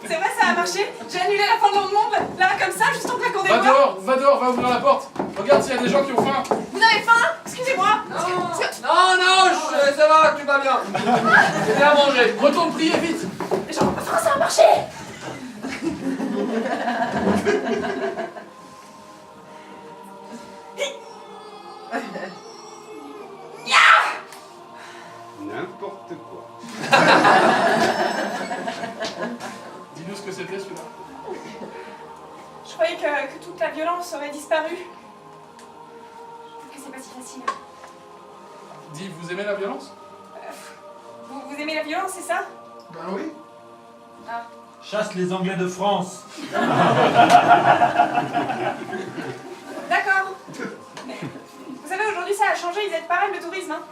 C'est vrai, ça a marché. J'ai annulé la fin de mon monde, là, comme ça, juste en claquant des Va doigts. dehors, va ouvrir la porte. Regarde s'il y a des gens qui ont faim. Vous avez faim? Excusez-moi. Non, ça va, tu vas bien. J'ai bien mangé. Retourne prier vite. Genre, enfin, ça a marché. N'importe quoi. Dis-nous ce que c'était celui-là. Je croyais que toute la violence aurait disparu. Je trouve que c'est pas si facile. Dis, vous aimez la violence? Vous aimez la violence, c'est ça? Ben oui. Ah. Chasse les Anglais de France. D'accord. Mais, vous savez, aujourd'hui, ça a changé, ils aident pas mal le tourisme, hein.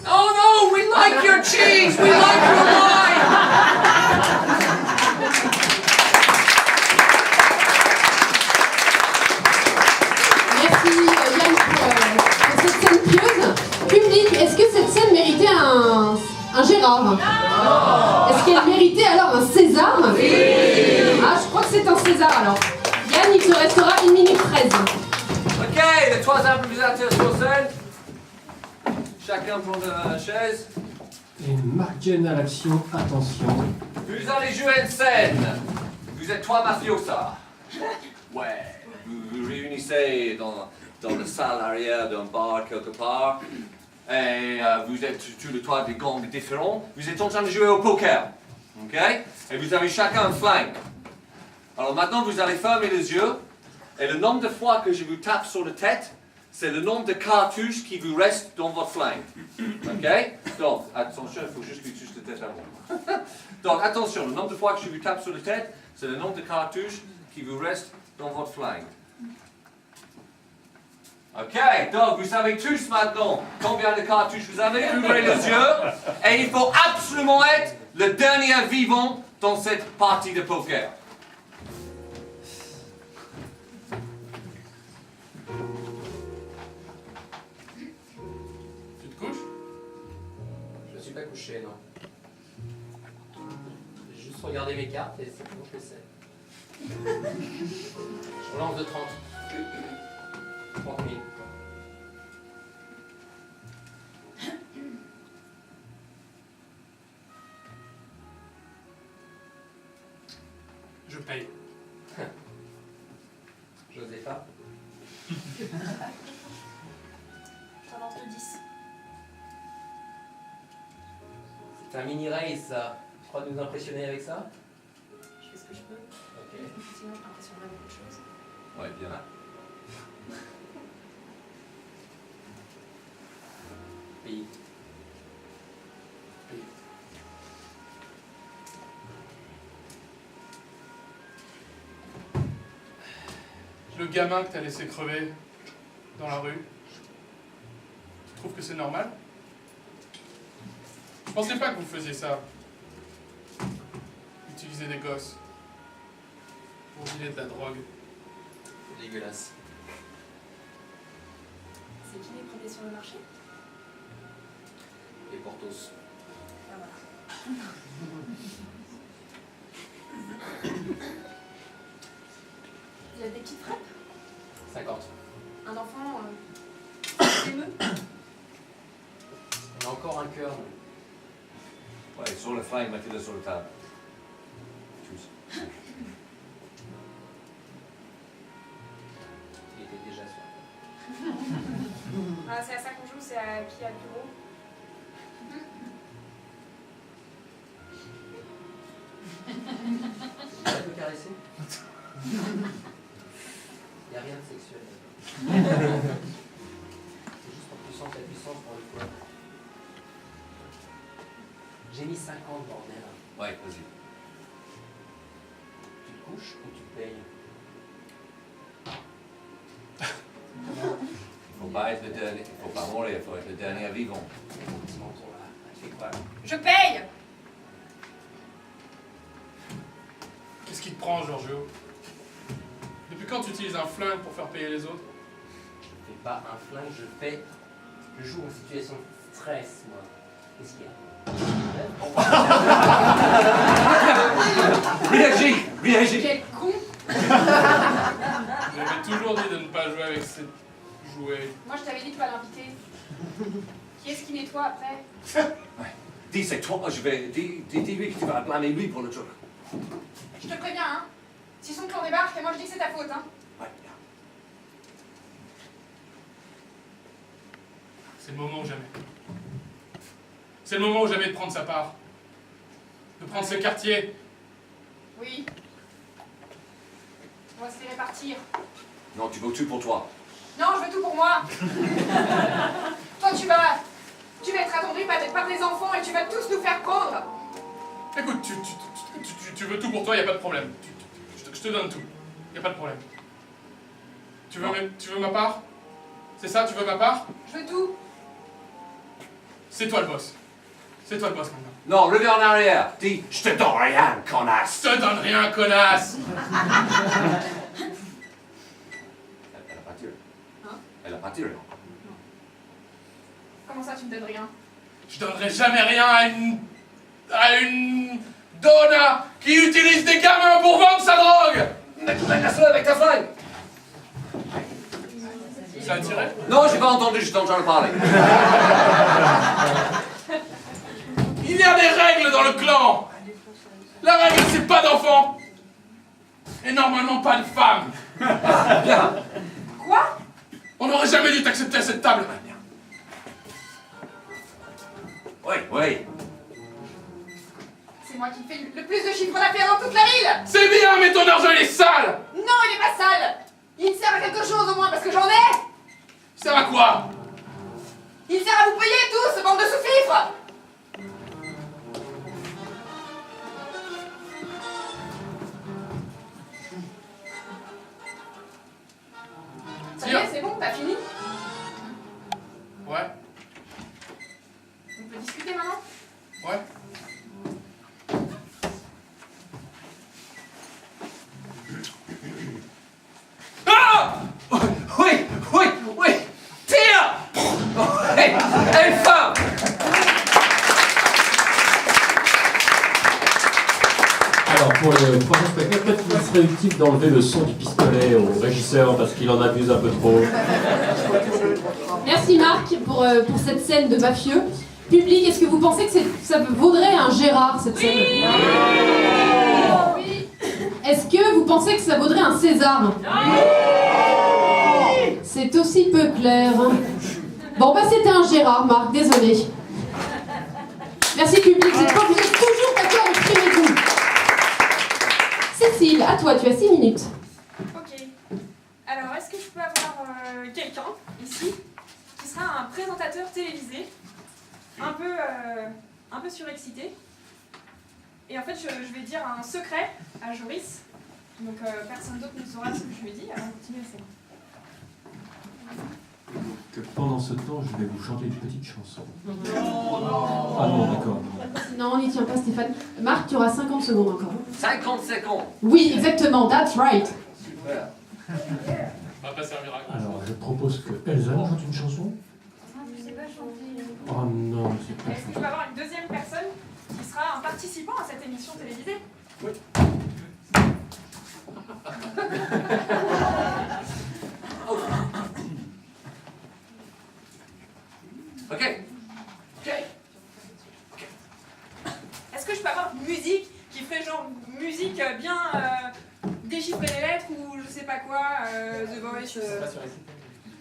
Oh no, we like your cheese, we like your wine. Merci Yann pour cette scène pieuse. Public, est-ce que cette scène méritait un Gérard? Est-ce qu'elle méritait alors un César? Oui. Ah, je crois que c'est un César alors. Yann, il te restera 1 minute 13. Ok, les 3 improvisateurs sur scène. Chacun prend la chaise. Et Mark Jen à l'action, attention. Vous allez jouer une scène. Vous êtes 3 mafiosa. Ouais. Vous vous réunissez dans la salle arrière d'un bar quelque part. Et vous êtes tous les 3 des gangs différents. Vous êtes en train de jouer au poker. Ok? Et vous avez chacun un flingue. Alors maintenant, vous allez fermer les yeux. Et le nombre de fois que je vous tape sur la tête, c'est le nombre de cartouches qui vous restent dans votre flingue. Ok? Donc, attention, il faut juste lui toucher la tête avant. Donc, attention, le nombre de fois que je vous tape sur la tête, c'est le nombre de cartouches qui vous restent dans votre flingue. Ok, donc vous savez tous maintenant combien de cartouches vous avez. Ouvrez les yeux. Et il faut absolument être le dernier vivant dans cette partie de poker. Tu te couches? Je ne suis pas couché, non. J'ai juste regardé mes cartes et c'est bon, je le sais. Je relance de 30. 30 000. Je paye. Josépha. Je relance de 10. C'est un mini race, ça. Tu crois nous impressionner avec ça? Je fais ce que je peux. Ok. Sinon, je m'impressionnerai beaucoup de choses. Ouais, bien. Pays. Le gamin que t'as laissé crever dans la rue, tu trouves que c'est normal? Je pensais pas que vous faisiez ça. Utiliser des gosses pour dealer de la drogue. C'est dégueulasse. C'est qui les premiers sur le marché? Les Portos. Ah, voilà. Vous avez des petites frappes? 50. Un enfant l'émeut. On a encore un cœur. Ouais, sur le flingue, mettez-le sur la table. Tous. Il était déjà sur Ah, c'est à ça qu'on joue, c'est à qui a le plus gros. Tu peux caresser? Il n'y a rien de sexuel. C'est juste pour que tu sentes la puissance pour le poids. J'ai mis 50, bordel. Ouais, vas-y. Tu te couches ou tu te payes? Il faut pas être le dernier, il faut pas mourir, il faut être le dernier vivant. Je paye! Qu'est-ce qui te prend, Giorgio? Depuis quand tu utilises un flingue pour faire payer les autres? Je fais pas un flingue, je joue en situation de stress, moi. Qu'est-ce qu'il y a? Réagis! Réagis! Quel con! J'avais toujours dit de ne pas jouer avec ces jouets. Moi, je t'avais dit de pas l'inviter. Qui est-ce qui nettoie après? Dis, c'est toi, je vais. Dis-lui que tu vas blâmer lui pour le truc. Je te préviens, hein. Si son clan débarque, moi je dis que c'est ta faute, hein. Ouais, C'est le moment ou jamais. C'est le moment ou jamais de prendre sa part. De prendre ses quartiers. Oui. On va se les répartir. Non, tu veux tout pour toi. Non, je veux tout pour moi. Toi, tu vas être attendu par des enfants et tu vas tous nous faire prendre. Écoute, tu veux tout pour toi, y a pas de problème. Je te donne tout. Y a pas de problème. Tu veux ma part? C'est ça, tu veux ma part? Je veux tout. C'est toi le boss. C'est toi le boss maintenant. Non, reviens en arrière. Dis, je te donne rien, connasse. Je te donne rien, connasse. Elle a pas tiré. Hein? Elle a pas tiré. Comment ça, tu me donnes rien? Je donnerai jamais rien à une donna qui utilise des gamins pour vendre sa drogue. Laisse-le avec ta flingue. Ça a tiré? Non, j'ai pas entendu, je t'entends parler. Il y a des règles dans le clan. La règle, c'est pas d'enfants. Et normalement pas de femmes. Quoi? On n'aurait jamais dû t'accepter à cette table. Oui. C'est moi qui fais le plus de chiffre d'affaires dans toute la ville. C'est bien, mais ton argent il est sale. Non, il est pas sale. Il sert à quelque chose au moins parce que j'en ai. Ça va quoi? Il sert à vous payer tous, bande de sous-fifres. Ça y est, c'est bon, t'as fini? Ouais. On peut discuter maintenant? Ouais. Ah! Oui! Tire! Elle femme! Alors pour le prochain spectacle, peut-être qu'il serait utile d'enlever le son du pistolet au régisseur parce qu'il en abuse un peu trop. Merci Marc pour cette scène de mafieux. Public, est-ce que vous pensez que ça vaudrait un Gérard, cette scène? Oui. Est-ce que vous pensez que ça vaudrait un César? C'est aussi peu clair. Bon, bah c'était un Gérard, Marc, désolé. Merci public, vous êtes toujours d'accord, exprimez-vous. Cécile, à toi, tu as 6 minutes. Ok. Alors, est-ce que je peux avoir quelqu'un, ici, qui sera un présentateur télévisé, un peu surexcité. Et en fait, je vais dire un secret à Joris. Donc, personne d'autre ne saura ce que je lui dis. Alors, continuez, c'est bon. Que pendant ce temps, je vais vous chanter une petite chanson. Non. Ah non, d'accord. Non, on n'y tient pas, Stéphane. Marc, tu auras 50 secondes encore. 50 secondes. Oui, exactement, that's right. Super. On va pas servir à grand. Alors, je propose que Elsa nous chante une chanson. Je sais pas chanter. Oh non, c'est pas Est-ce que je peux avoir une deuxième personne qui sera un participant à cette émission télévisée? Oui. Ok. Est-ce que je peux avoir une musique qui ferait genre musique bien déchiffrer les lettres ou je sais pas quoi, The Voice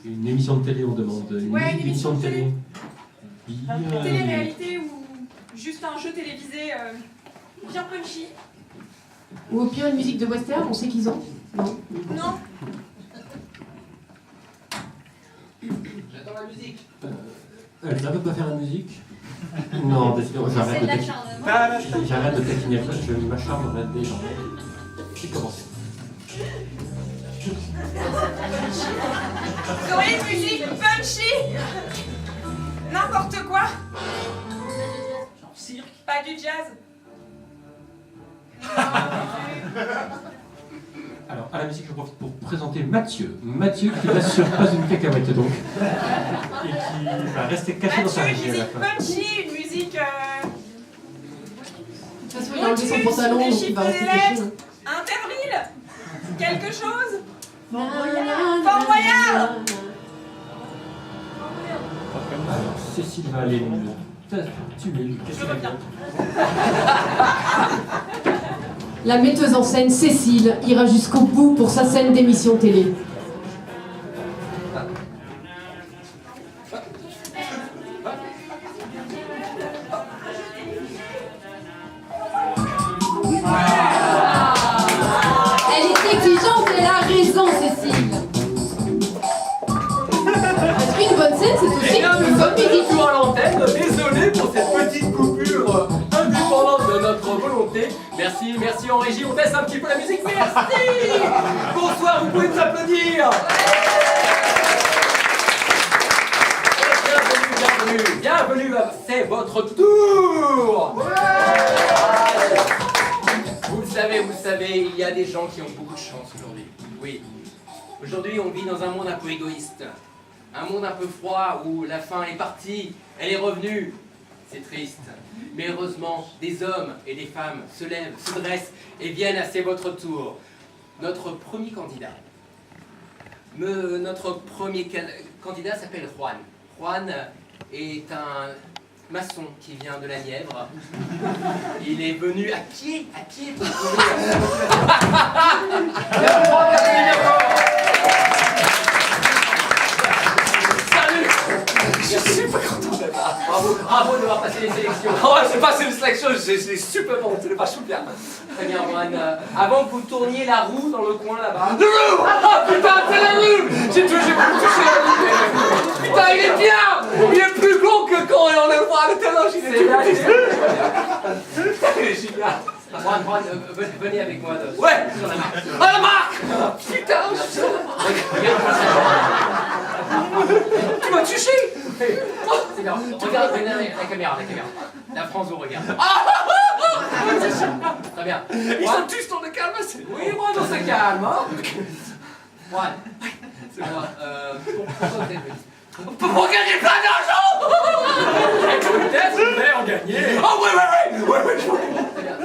Une émission de télé, on demande. Ouais, une émission de télé. Bien. Télé-réalité ou juste un jeu télévisé bien punchy. Ou au pire une musique de western, on sait qu'ils ont. Non. Non. J'attends la musique. Elsa peut pas faire la musique? Non, décidément, j'arrête de taquiner. J'arrête de taquiner Elsa, je m'acharnerai déjà. C'est commencé. Vous auriez une musique punchy. N'importe quoi. Genre cirque. Pas du jazz. Alors, à la musique, je profite pour présenter Mathieu. Mathieu qui n'assure pas une cacahuète donc. Et qui va rester caché dans sa Mathieu, régie une à la musique fin. punchy, une musique. De toute façon, il a enlevé son pantalon, donc il va rester caché. Interville. Quelque chose. Fort Fort Boyard. Alors, Cécile va aller me tuer. Qu'est-ce qu'elle a? La metteuse en scène Cécile ira jusqu'au bout pour sa scène d'émission télé. Elle est exigeante, elle a raison, Cécile. Parce qu'une bonne scène, c'est aussi Nous une bonne sommes de musique. retour à l'antenne. Désolé pour cette petite coupure indépendante de notre volonté. Merci, merci en régie. On baisse un petit peu la musique. Merci. Bonsoir, vous pouvez nous applaudir. Bienvenue, bienvenue. C'est votre tour. Vous le savez, il y a des gens qui ont beaucoup de chance aujourd'hui. Oui. Aujourd'hui, on vit dans un monde un peu égoïste. Un monde un peu froid où la faim est partie, elle est revenue. C'est triste. Mais heureusement, des hommes et des femmes se lèvent, se dressent et viennent à c'est votre tour. Notre premier candidat. Notre premier candidat s'appelle Juan. Juan est un maçon qui vient de la Nièvre. Il est venu à pied pour courir. Je suis super content d'être là. Bravo d'avoir passé les sélections. Oh, j'ai passé les sélections, j'ai super bon, c'est pas chou bien. Très bien, Juan. Avant que vous tourniez la roue dans le coin là-bas. La roue. Oh putain, c'est la roue. J'ai touché la roue. Putain, il est bien. Il est plus gros que quand on le voit à la télé. Il est génial. Juan, venez avec moi ouais. Sur la marque. Ah, la marque. Putain, tu m'as touché. C'est bien. Regarde, la caméra. La France vous regarde. Très bien. Ils sont tous dans le calme. Oui, moi dans ce calme. Juan, c'est moi. Pourquoi vous êtes venu? Pour gagner plein d'argent. Peut-être, mais en gagner. Oh ouais. Très bien.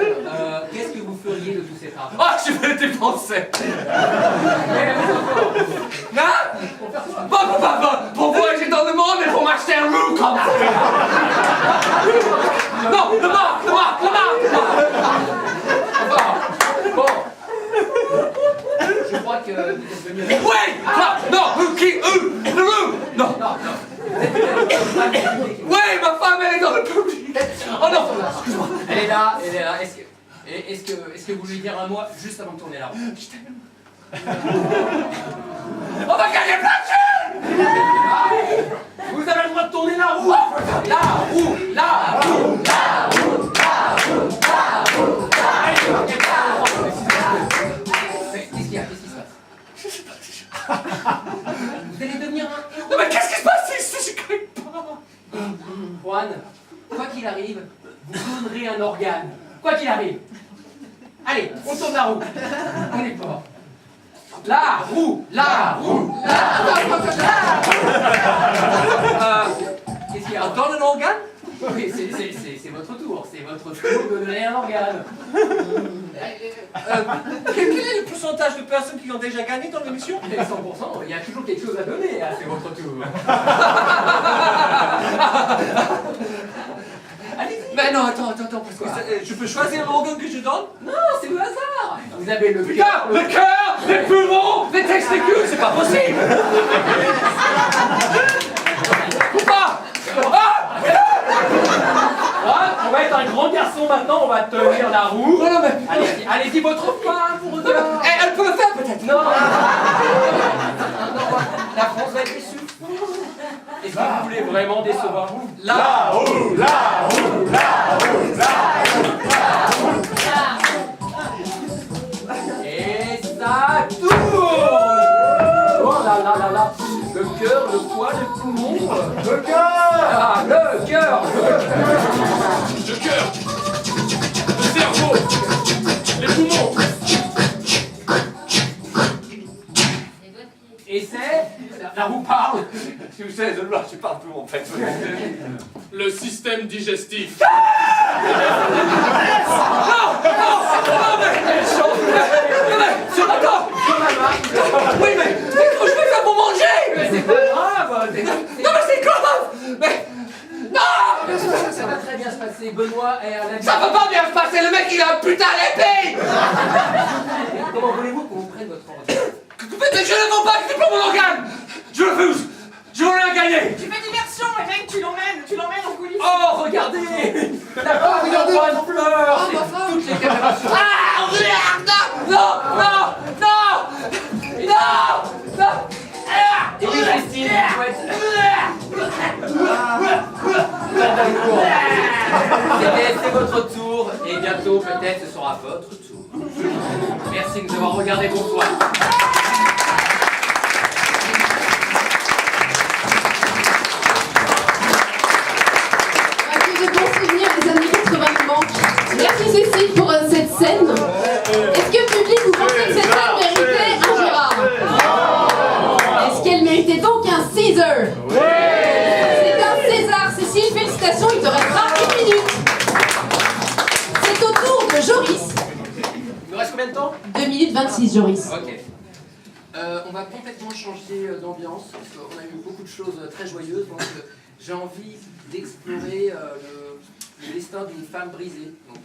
Qu'est-ce que vous feriez de tout cet argent? Ah, je vais le dépenser. Pour voyager dans le monde et pour m'acheter un roux comme ça. Non, le marque. Bon. Je crois que vous êtes venu... Oui. Non, qui? Le roux. Non. Oui, ma femme, elle est dans le public. Oh non, excuse-moi. Elle est là. Est-ce que vous voulez dire un mot juste avant de tourner la roue? Je t'aime. On va gagner plein de choses. Vous avez le droit de tourner la roue. Qu'est-ce qu'il y a? Qu'est-ce qui se passe? Je sais pas. Vous allez devenir un héros. Non mais qu'est-ce qui se passe ici? Je connais pas. Juan, quoi qu'il arrive, vous donnerez un organe. Quoi qu'il arrive. Allez, on tourne la roue. On est fort. La roue. Qu'est-ce qu'il y a? Encore un organe? Oui, c'est votre tour. C'est votre tour de donner un organe. Quel est le pourcentage de personnes qui ont déjà gagné dans l'émission? 100%, il y a toujours quelque chose à donner, hein, c'est votre tour. Je peux choisir l'organe que je donne? Non, c'est le hasard. Vous avez le Putain, le cœur, les poumons, les testicules, c'est pas possible. Ou pas? On va être un grand garçon maintenant, on va tenir la roue. Non, non, mais... Allez-y, votre femme, vous regardez. Elle peut le faire peut-être. Non. La France va être déçue. Est-ce que vous voulez vraiment décevoir? Là-haut, là-haut, là-haut, là-haut. Et ça tourne. Oh là là là là. Le cœur, le foie, le poumon. Le cœur. Ah, le cœur. Le cœur, le cerveau, les poumons. Et c'est... La roue parle. Si vous savez, là, je parle plus en fait. Le système digestif. Non, mais attends. Oui, mais qu'est-ce que je vais faire pour manger? Mais c'est pas grave. Non, mais c'est grave. Mais non. Ça va très bien se passer. Benoît est à la... Ça va pas bien se passer. Le mec, il a un putain d'épée. Comment voulez-vous qu'on vous prenne votre organe? Mais je ne vends pas, c'est pas mon organe. Je refuse. Je veux rien gagner. Tu fais diversion, et mec, tu l'emmènes en coulisses. Oh, regardez. La femme est en train de pleurer. Toutes les caméras sont... Ah, regarde. Non, non, non, non, non. Et oui, Christine, vous c'est votre tour, et bientôt, peut-être, ce sera votre tour. Merci de nous avoir regardé, bonsoir. De bons souvenirs des années 80 nous manquent. Merci Cécile pour cette scène. Est-ce que public, vous pensez que cette scène méritait un Gérard? Est-ce qu'elle méritait donc un Caesar? C'est un César. Cécile, félicitations, il te restera 1 minute. C'est au tour de Joris. Il nous reste combien de temps? 2 minutes 26, Joris. Ok. On va complètement changer d'ambiance, parce qu'on a eu beaucoup de choses très joyeuses, donc j'ai envie d'explorer le destin d'une femme brisée. Donc,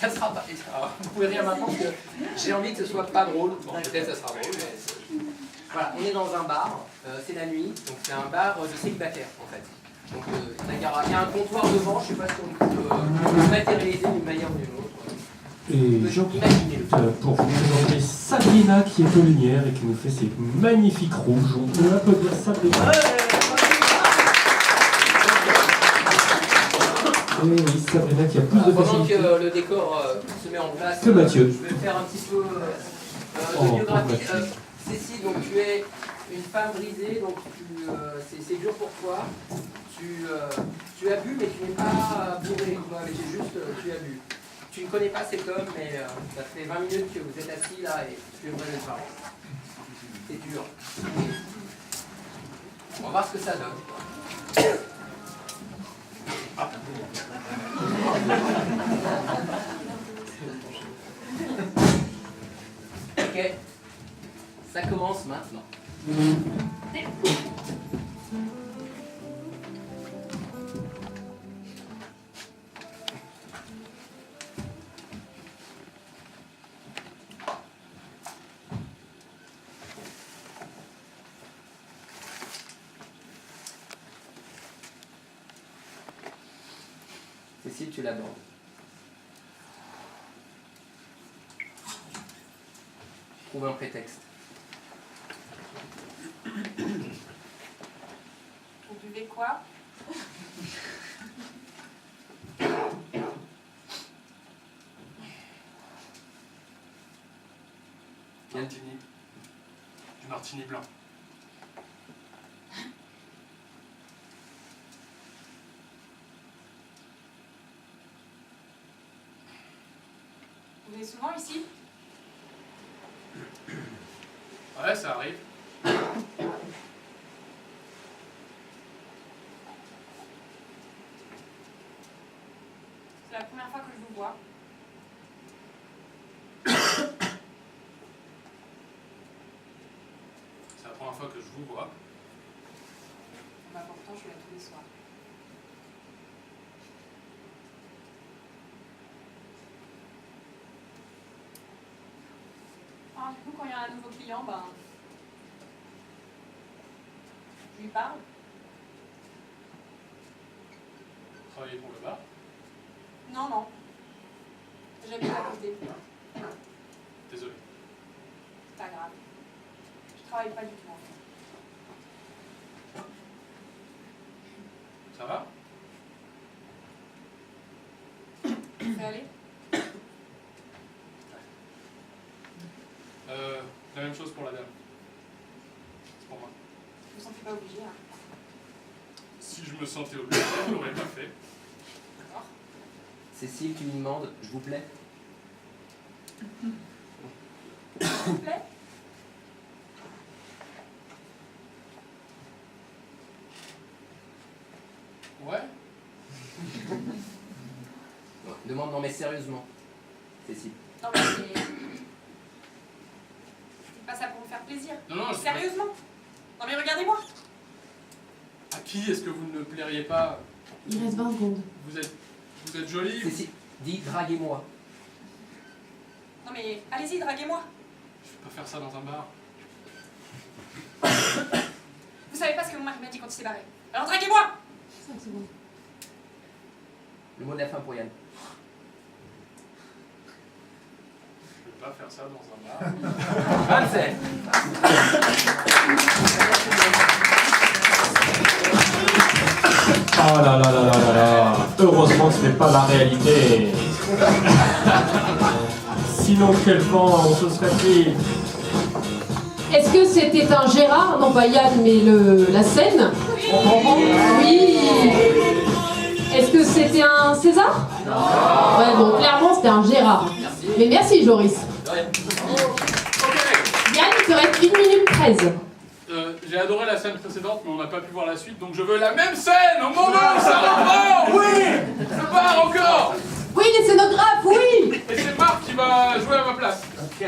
ça sera pas... Vous pouvez rire maintenant, parce que j'ai envie que ce soit pas drôle. Bon, peut-être ça sera drôle, mais... Voilà, on est dans un bar, c'est la nuit, donc c'est un bar de célibataires, en fait. Donc il y a un comptoir devant, je sais pas si on peut matérialiser d'une manière ou d'une autre. Et j'en profite pour vous présenter Sabrina qui est aux lumières et qui nous fait ces magnifiques rouges. On peut applaudir Sabrina. Et oui, Sabrina qui a plus de Pendant facilité. que le décor se met en place, Que Mathieu. je vais faire un petit peu de biographie. Cécile, donc tu es une femme brisée, donc c'est dur pour toi. Tu as bu, mais tu n'es pas bourré. Tu as bu. Tu ne connais pas cet homme, mais ça fait 20 minutes que vous êtes assis là et tu aimerais le parler. C'est dur. On va voir ce que ça donne. Ok, ça commence maintenant. Cécile, tu l'abordes. Trouve un prétexte. Vous buvez quoi? Martini. Du martini blanc. Vous venez souvent ici? Ouais, ça arrive. C'est la première fois que je vous vois. C'est la première fois que je vous vois. Bah pourtant, je suis là tous les soirs. Non, du coup, quand il y a un nouveau client, ben. Je lui parle. Travailler pour le bar. Non, non. J'habite à côté. Désolé. C'est pas grave. Je travaille pas du tout en fait. Ça va? Tu veux aller? La même chose pour la dame. C'est pour moi. Je me sentais pas obligée. Hein. Si je me sentais obligé, je l'aurais pas fait. D'accord. Cécile qui lui demande, je vous plais? S'il vous plaît? Ouais? Demande non mais sérieusement, Cécile. Non mais c'est pas ça pour me faire plaisir. Non, non, je- Sérieusement? Non mais regardez-moi. À qui est-ce que vous ne plairiez pas? Il reste 20 secondes. Vous êtes jolie. Cécile, dis draguez-moi. Non mais allez-y, draguez-moi. Je vais pas faire ça dans un bar. Vous savez pas ce que mon mari m'a dit quand il s'est barré. Alors draguez-moi. 5 secondes. Le mot de la fin pour Yann. Je vais pas faire ça dans un bar. 27. Oh là là là là là là. Heureusement ce n'est pas la réalité. Sinon quel vent ce serait-il? Est-ce que c'était un Gérard? Non, pas Yann, mais la scène? Oui. Est-ce que c'était un César? Non. Ouais, bon, clairement, c'était un Gérard. Mais merci, Joris. Yann, il te reste 1 minute 13. J'ai adoré la scène précédente, mais on n'a pas pu voir la suite, donc je veux la même scène au moment où ça repart. Oui, ça part encore. Oui, les scénographes, oui. Et c'est Marc qui va jouer à ma place. Ok.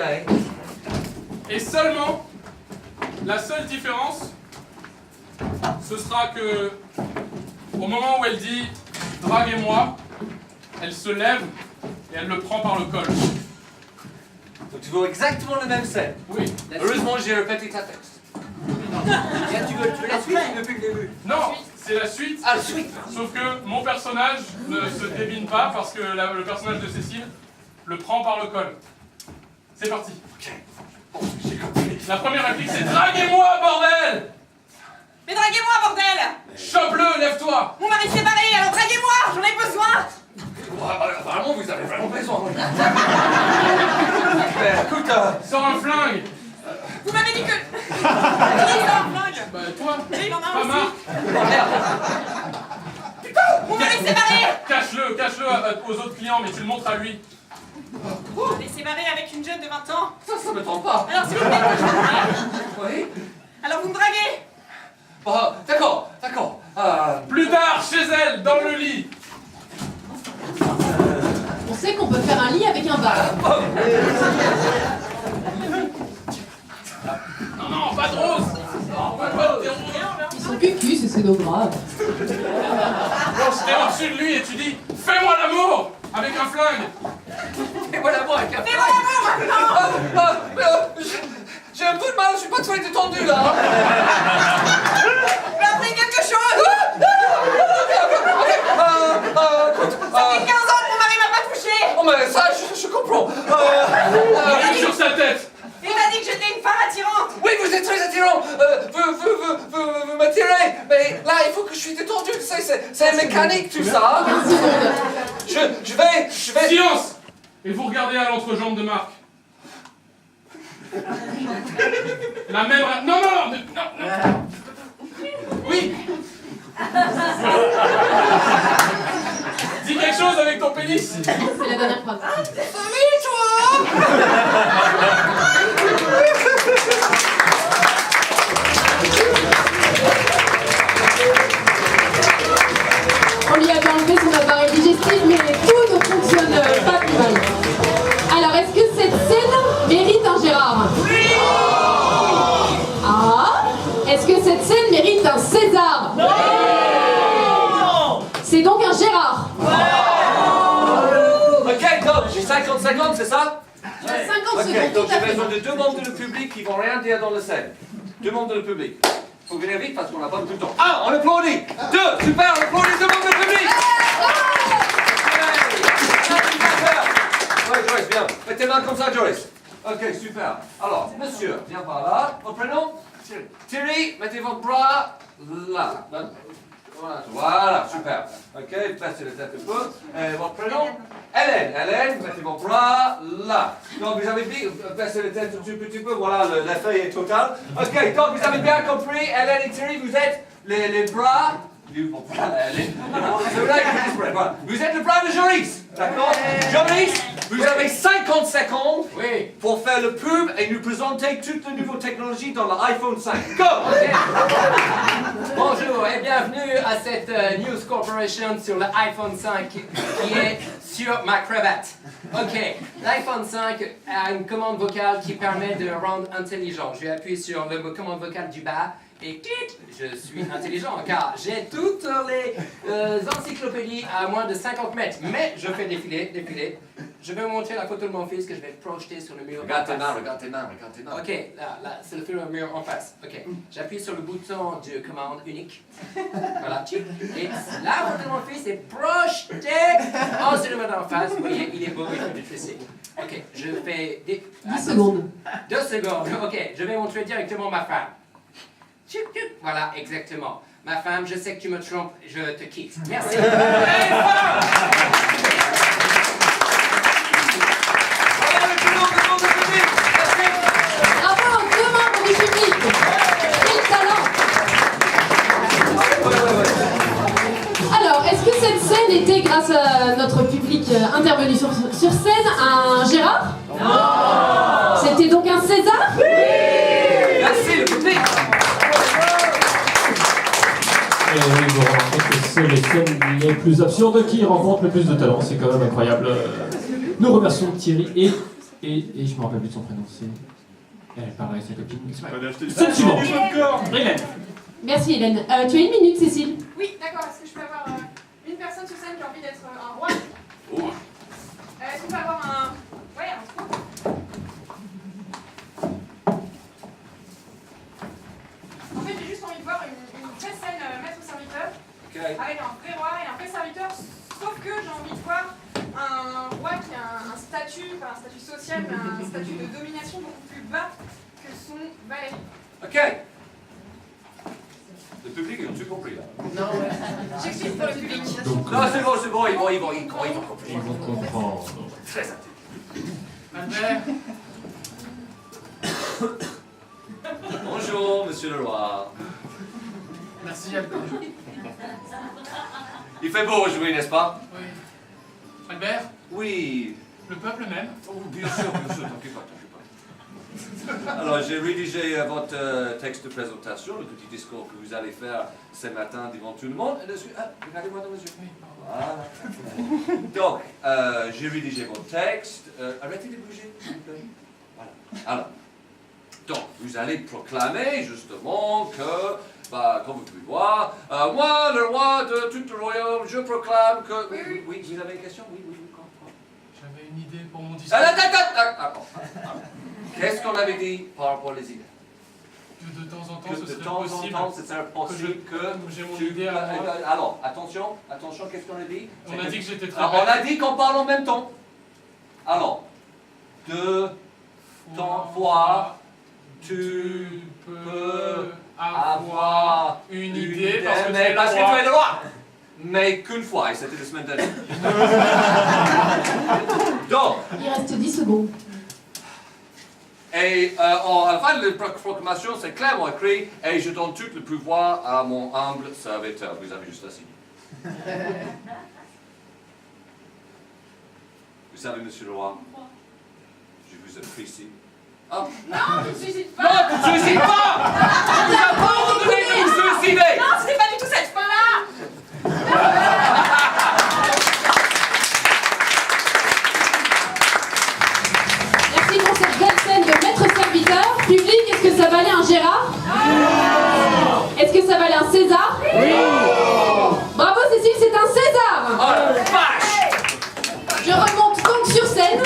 Et seulement, la seule différence, ce sera que au moment où elle dit « draguez-moi », elle se lève et elle le prend par le col. Donc tu veux exactement la même scène? Oui. Heureusement, j'ai répété ta texte. Yann, tu veux la suite depuis le début? Non, c'est la suite. Ah, la suite. Sauf que mon personnage ne se débine pas parce que le personnage de Cécile le prend par le col. C'est parti. Ok. Bon, j'ai compris. La première réplique, c'est « draguez-moi, bordel !» Mais draguez-moi, bordel. Chope-le, lève-toi. Mon mari s'est barré, alors draguez-moi. J'en ai besoin. Apparemment, vous avez vraiment besoin. Mais écoute, Sors un flingue. Vous m'avez dit que... Qui sort un flingue? Bah toi, Oui, il en a un pas aussi. Marc. Mon mari s'est barré. Cache-le aux autres clients, mais tu le montres à lui. Mon mari s'est barré avec une jeune de 20 ans. ça me trompe pas. Alors s'il vous plaît, je vous drague. Oui. Alors vous me draguez. Bon, d'accord. Plus tard, chez elle, dans le lit. On sait qu'on peut faire un lit avec un bar. Non, pas de rose. On va pas de terreau. Ils sont cucu, ces scénographes. Bon, t'es au-dessus de lui et tu dis « Fais-moi l'amour !» avec un flingue. Fais-moi l'amour avec un Fais-moi l'amour maintenant. J'ai un peu de mal, je suis pas très détendu là. Mais apprenez quelque chose. Écoute, Ça fait 15 ans que mon mari m'a pas touché. oh mais ça, je comprends. Il sur sa tête. Il m'a dit que j'étais une femme attirante. Oui, vous êtes très attirant. Vous m'attirez. Mais là, il faut que je suis détendu. Tu sais, c'est mécanique tout ça. Je vais. Silence. Et vous regardez à l'entrejambe de Marc. La même... Non. Oui. Dis quelque chose avec ton pénis. C'est la dernière phrase. On lui avait enlevé son appareil digestif, mais tout ne fonctionne pas plus mal. Alors, est-ce que cette scène mérite un Gérard? Oui. Ah. Est-ce que cette scène mérite un César? Non. C'est donc un Gérard. Ok, top. J'ai 50-50, c'est ça? Tu as 50 Ok, secondes, donc tout à j'ai fait. besoin de 2 membres de public qui vont rien dire dans la scène. 2 membres de public. Faut venir vite parce qu'on n'a pas beaucoup de temps. 1, on applaudit. 2, super, on applaudit 2 membres de public. Ouais, Joyce, bien. Fais tes mains comme ça, Joyce. Ok, super. Alors, monsieur, viens par là. Votre prénom? Thierry. Thierry, mettez votre bras là. Voilà, super. Ok, passez la tête un peu. Et votre prénom? Hélène. Hélène, mettez vos bras là. Donc, vous avez dit, passez la tête un petit peu. Voilà, l'effet est total. Ok, donc, vous avez bien compris. Hélène et Thierry, vous êtes les bras. Bon, voilà, Hélène. C'est vrai que je dis, voilà. Vous êtes le bras de Joris. D'accord? Joris, vous avez 50 secondes pour faire le pub et nous présenter toutes les nouvelles technologies dans l'iPhone 5. Go! Bonjour et bienvenue à cette News Corporation sur l'iPhone 5 qui est sur ma cravate. Ok, l'iPhone 5 a une commande vocale qui permet de rendre intelligent. Je vais appuyer sur le commande vocale du bas et je suis intelligent car j'ai toutes les encyclopédies à moins de 50 mètres. Mais je fais défiler. Je vais vous montrer la photo de mon fils que je vais projeter sur le mur. Regarde tes en mains, face. regarde tes mains, regarde tes mains. Ok, là, c'est le mur en face. Ok, j'appuie sur le bouton de commande unique. Voilà, et la photo de mon fils est projetée sur le mur en face. Vous voyez, il est beau, il fait du tressé. Ok, je fais 10 secondes. 2 secondes. Ok, je vais montrer directement ma femme. Voilà, exactement. Ma femme, je sais que tu me trompes, je te quitte. Merci. Bravo, 2 membres du public. Quel talent. Alors, est-ce que cette scène était grâce à notre public intervenu sur scène un Gérard? Non. C'était donc un César? Oui. Merci le public. Et oui, vous remarquez que c'est les scènes les plus absurdes qui rencontrent le plus de talent, c'est quand même incroyable. Nous remercions Thierry et je me rappelle plus de son prénom, c'est... Elle parle avec sa copine. C'est suivant. Hélène. Merci Hélène. Tu as 1 minute, Cécile. Oui, d'accord. Est-ce que je peux avoir une personne sur scène qui a envie d'être un roi? Est-ce qu'on peut avoir un... Ouais, un trou. En fait, j'ai juste envie de voir une vraie scène maître-serviteur avec un vrai roi et un vrai serviteur, sauf que j'ai envie de voir un roi qui a un statut, pas un statut social, mais un statut de domination beaucoup plus bas que son valet. Ok. Le public, ils ont tout compris là. Non, ouais. J'explique pour le public. Non, c'est bon, ils vont comprendre. Ils vont comprendre. Très intelligent. Albert. Bonjour, monsieur le roi. Merci Albert. Il fait beau aujourd'hui, n'est-ce pas? Oui. Albert? Oui. Le peuple même? Oh, bien sûr, t'inquiète pas. Alors, j'ai rédigé votre texte de présentation, le petit discours que vous allez faire ce matin devant tout le monde. Regardez-moi dans les yeux. Voilà. Donc, j'ai rédigé votre texte. Arrêtez de bouger, s'il vous plaît. Voilà. Alors, donc, vous allez proclamer justement que, comme vous pouvez voir, moi, le roi de tout le royaume, je proclame que... Oui, vous avez une question? Oui. J'avais une idée pour mon discours. Qu'est-ce qu'on avait dit par rapport aux idées? Que de temps en temps, Que ce de serait temps possible. en temps, ce serait possible que j'ai mon tu... idée à moi. Alors, attention, qu'est-ce qu'on a dit? On a dit que j'étais très Alors, on a dit qu'on parle en même temps. Alors, de fois, tu peux avoir une idée parce que mais tu parce es que le roi. tu es le roi. Mais qu'une fois, et c'était la semaine dernière. Donc, Il reste 10 secondes. et à la fin de la proclamation, c'est clairement écrit « Et je donne tout le pouvoir à mon humble serviteur ». Vous avez juste à signer. Vous savez, monsieur le roi, je vous apprécie. Ah. Non, tu ne suicides pas. Non, tu ne suicides pas. Tu n'as pas ordonné de vous suicider. Non, c'était pas du tout cette fin-là. Merci pour cette belle scène de maître-serviteur. Public, est-ce que ça valait un Gérard? Est-ce que ça valait un César? Oui. Bravo Cécile, c'est un César. Oh la vache. Je remonte donc sur scène.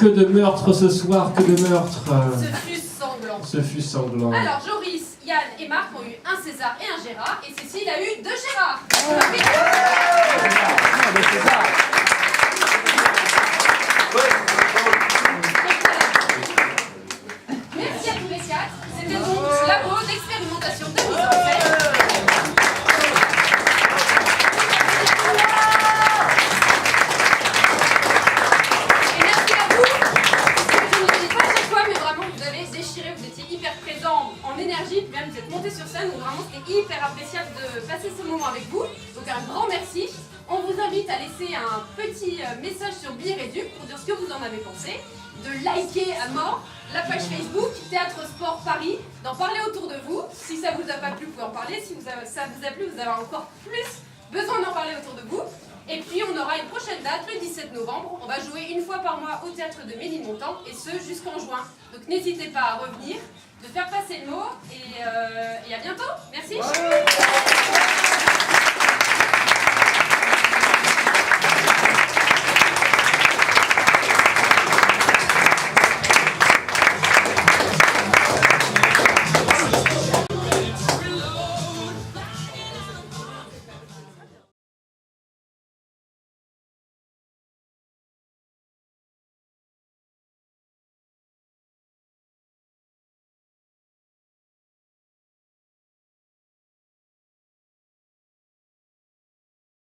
Que de meurtres ce soir, que de meurtres. Ce fut sanglant. Ce fut sanglant. Alors, Joris, Yann et Marc ont eu un César et un Gérard, et Cécile a eu 2 Gérards. Merci à tous les 4. C'était donc Labo d'expérimentation de mise en scène. Et merci à vous. Je ne le dis pas chaque fois, mais vraiment, vous avez déchiré, vous étiez hyper présents en énergie, puis même vous êtes montés sur scène, donc vraiment c'était hyper appréciable de passer ce moment avec vous. Donc un grand merci. On vous invite à laisser un petit message sur Bireduc pour dire ce que vous en avez pensé, de liker à mort la page Facebook Théâtre Sport Paris, d'en parler autour de vous. Si ça vous a pas plu, vous pouvez en parler. Si ça vous a plu, vous avez encore plus besoin d'en parler autour de vous. Et puis on aura une prochaine date, le 17 novembre. On va jouer une fois par mois au théâtre de Ménilmontant, et ce jusqu'en juin. Donc n'hésitez pas à revenir, de faire passer le mot, et à bientôt. Merci.